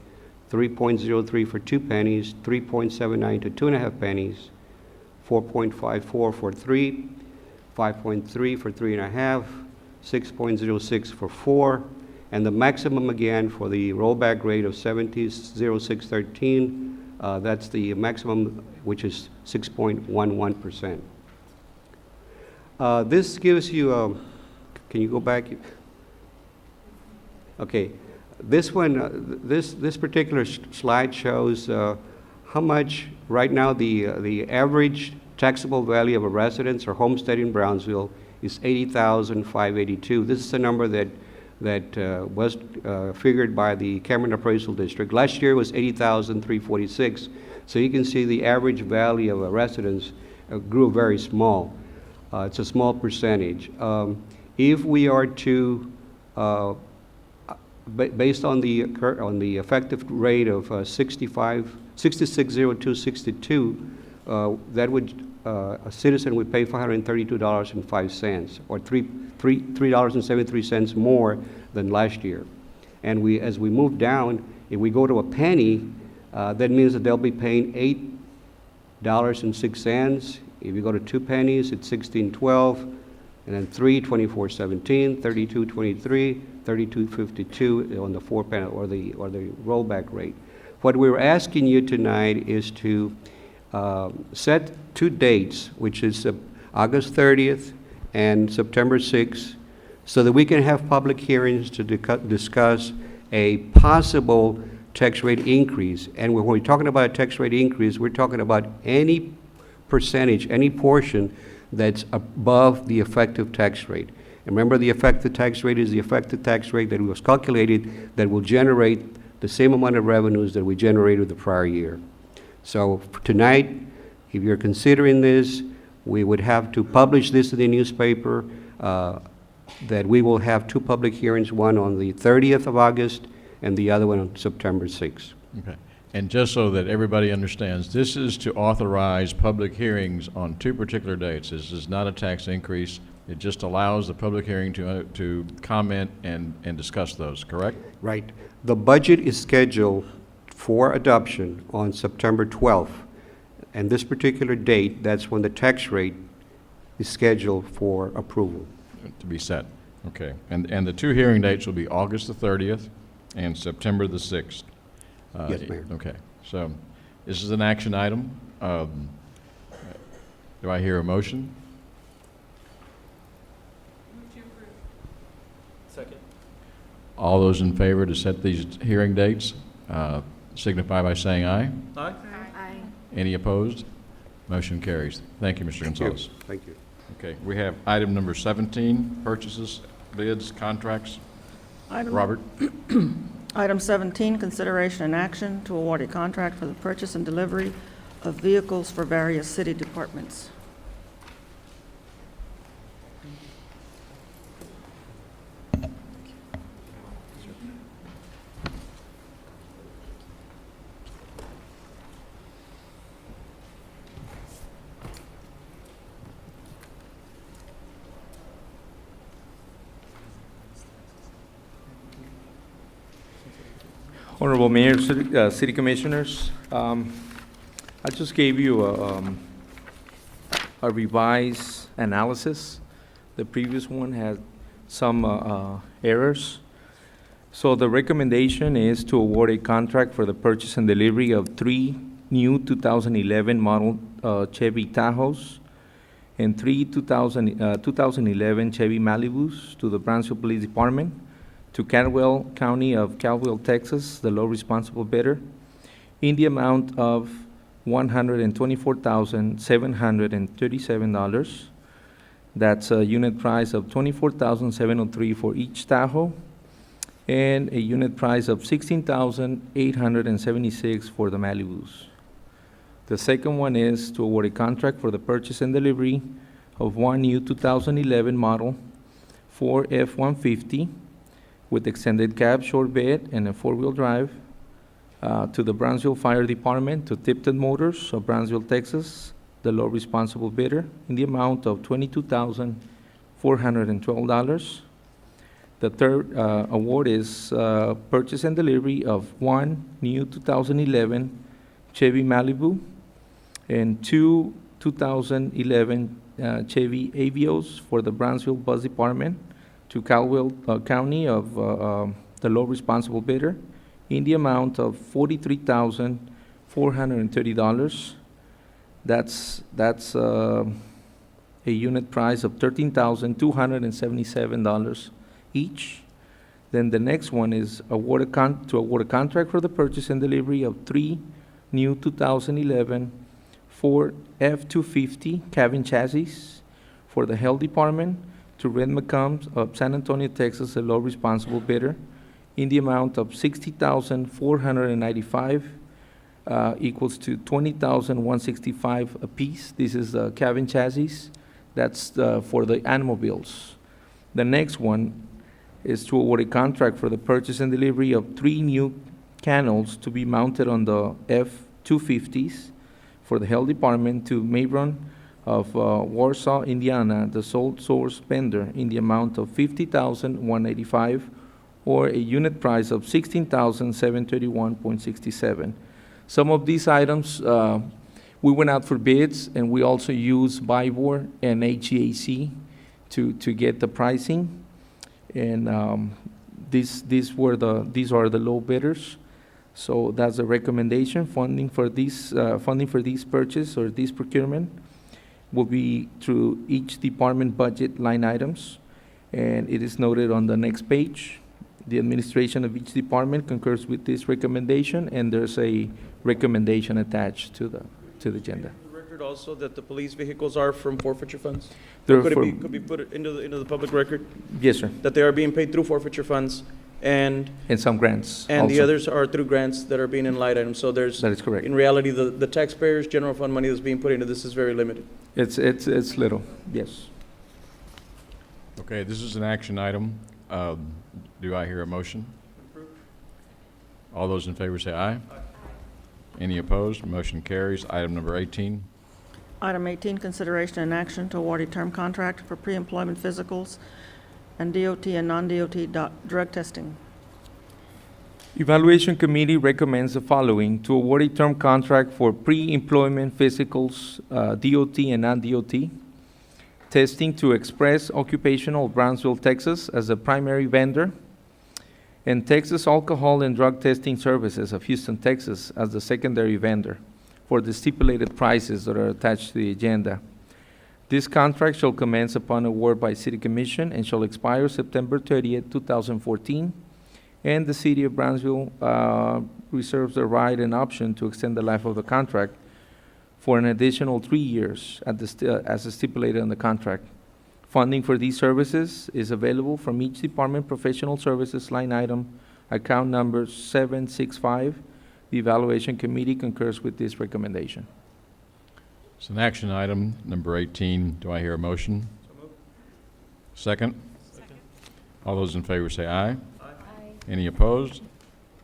3.03 for 2 pennies, 3.79 to 2.5 pennies, 4.54 for 3, 5.3 for 3.5, 6.06 for 4, and the maximum again for the rollback rate of 70.0613, that's the maximum, which is 6.11%. This gives you, can you go back? Okay, this one, this particular slide shows how much right now the average taxable value of a residence or homestead in Brownsville is $80,582. This is a number that was figured by the Cameron Appraisal District. Last year was $80,346. So you can see the average value of a residence grew very small. It's a small percentage. If we are to, based on the effective rate of 660262, that would a citizen would pay $532.05, or $3.73 more than last year. And as we move down, if we go to a penny, that means that they'll be paying $8.06 If you go to 2 pennies, it's 16.12, and then 3, 24.17, 32.23, 32.52 on the 4 penny or the rollback rate. What we're asking you tonight is to set 2 dates, which is August 30th and September 6th, so that we can have public hearings to discuss a possible tax rate increase. And when we're talking about a tax rate increase, we're talking about any percentage, any portion that's above the effective tax rate. And remember, the effective tax rate is the effective tax rate that was calculated that will generate the same amount of revenues that we generated the prior year. So for tonight, if you're considering this, we would have to publish this in the newspaper, that we will have 2 public hearings, one on the 30th of August and the other one on September 6th. Okay. And just so that everybody understands, this is to authorize public hearings on 2 particular dates. This is not a tax increase. It just allows the public hearing to comment and discuss those, correct? Right. The budget is scheduled for adoption on September 12th. And this particular date, that's when the tax rate is scheduled for approval. To be set. Okay. And the 2 hearing dates will be August the 30th and September the 6th. Yes, Mayor. Okay. So this is an action item. Do I hear a motion? Second. All those in favor to set these hearing dates, signify by saying aye. Aye. Aye. Any opposed? Motion carries. Thank you, Mr. Gonzalez. Thank you. Okay, we have item number 17, purchases, bids, contracts. Robert? Item 17, consideration and action to award a contract for the purchase and delivery of vehicles for various city departments. Honorable Mayor, City Commissioners, I just gave you a revised analysis. The previous one had some errors. So the recommendation is to award a contract for the purchase and delivery of 3 new 2011 model Chevy Tahoes and 3 2011 Chevy Malibus to the Brownsville Police Department, to Caldwell County of Caldwell, Texas, the low responsible bidder, in the amount of $124,737. That's a unit price of $24,703 for each Tahoe, and a unit price of $16,876 for the Malibus. The second one is to award a contract for the purchase and delivery of 1 new 2011 model Ford F-150 with extended cab, short bed, and a 4-wheel drive to the Brownsville Fire Department, to Tipton Motors of Brownsville, Texas, the low responsible bidder, in the amount of $22,412. The third award is purchase and delivery of 1 new 2011 Chevy Malibu and 2 2011 Chevy Avios for the Brownsville Bus Department, to Caldwell County of the low responsible bidder, in the amount of $43,430. That's a unit price of $13,277 each. Then the next one is to award a contract for the purchase and delivery of 3 new 2011 Ford F-250 cabin chassis for the Health Department, to Red McCombs of San Antonio, Texas, a low responsible bidder, in the amount of $60,495, equals to $20,165 apiece. This is the cabin chassis. That's for the automobiles. The next one is to award a contract for the purchase and delivery of 3 new canals to be mounted on the F-250s for the Health Department, to Mabron of Warsaw, Indiana, the sole source vendor, in the amount of $50,185, or a unit price of $16,731.67. Some of these items We went out for bids, and we also used Vibor and HGAC to get the pricing. And these are the low bidders. So that's the recommendation. Funding for this purchase or this procurement will be through each department budget line items, and it is noted on the next page. The administration of each department concurs with this recommendation, and there's a recommendation attached to the agenda. The record also that the police vehicles are from forfeiture funds? They're Could from- it be, could be put into the public record? Yes, sir. That they are being paid through forfeiture funds and And some grants the also. others are through grants that are being in light items. So there's, That is correct. in reality, the taxpayers' general fund money that's being put into this is very limited. It's little, yes. Okay, this is an action item. Do I hear a motion? All those in favor say aye. Any opposed? Motion carries. Item number 18. Item 18, consideration and action to award a term contract for pre-employment physicals and DOT and non-DOT drug testing. Evaluation Committee recommends the following: to award a term contract for pre-employment physicals, DOT and non-DOT, testing to Express Occupational Brownsville, Texas as the primary vendor, and Texas Alcohol and Drug Testing Services of Houston, Texas as the secondary vendor for the stipulated prices that are attached to the agenda. This contract shall commence upon award by City Commission and shall expire September 30th, 2014. And the City of Brownsville reserves the right and option to extend the life of the contract for an additional 3 years as stipulated in the contract. Funding for these services is available from each department professional services line item, account number 765. The Evaluation Committee concurs with this recommendation. It's an action item, number 18. Do I hear a motion? Second? All those in favor say aye. Any opposed?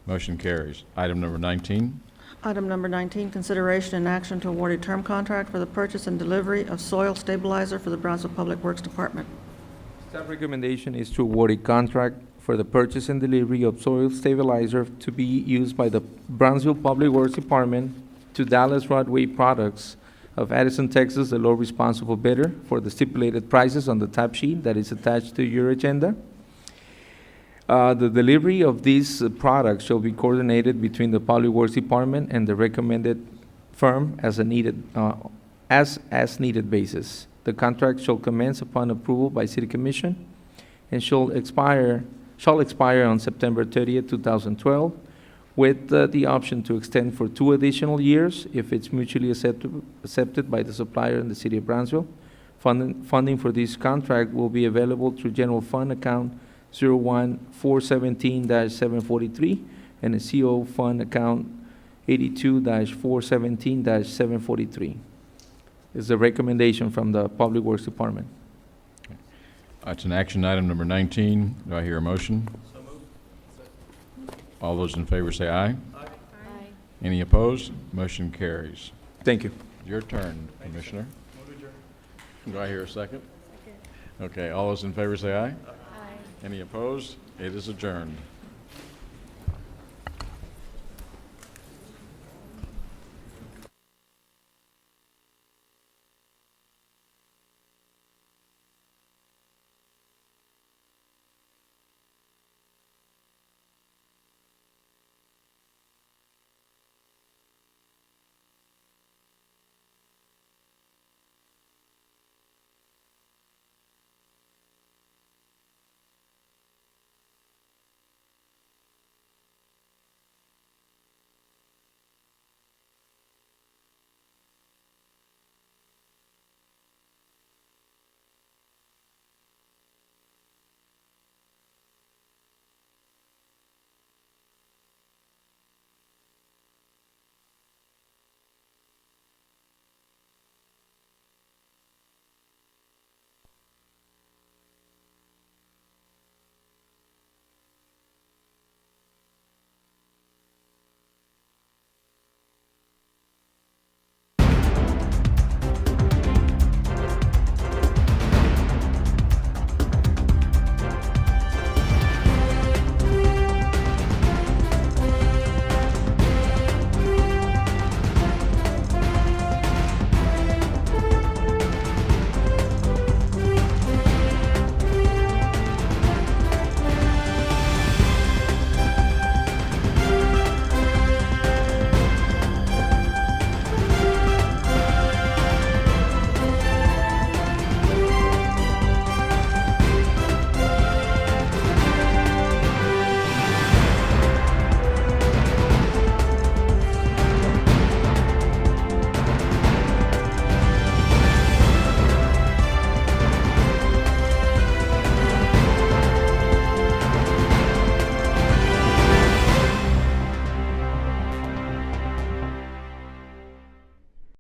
Motion carries. Item number 19. Item number 19, consideration and action to award a term contract for the purchase and delivery of soil stabilizer for the Brownsville Public Works Department. Staff recommendation is to award a contract for the purchase and delivery of soil stabilizer to be used by the Brownsville Public Works Department to Dallas Rodway Products of Addison, Texas, the low responsible bidder, for the stipulated prices on the tab sheet that is attached to your agenda. The delivery of these products shall be coordinated between the Public Works Department and the recommended firm as needed basis. The contract shall commence upon approval by City Commission and shall expire on September 30th, 2012, with the option to extend for 2 additional years if it's mutually accepted by the supplier and the City of Brownsville. Funding for this contract will be available through General Fund Account 01417-743 and a CO Fund Account 82-417-743. Is the recommendation from the Public Works Department. It's an action item, number 19. Do I hear a motion? All those in favor say aye. Aye. Any opposed? Motion carries. Thank you. Your turn, Commissioner. Do I hear a second? Okay, all those in favor say aye. Aye. Any opposed? It is adjourned.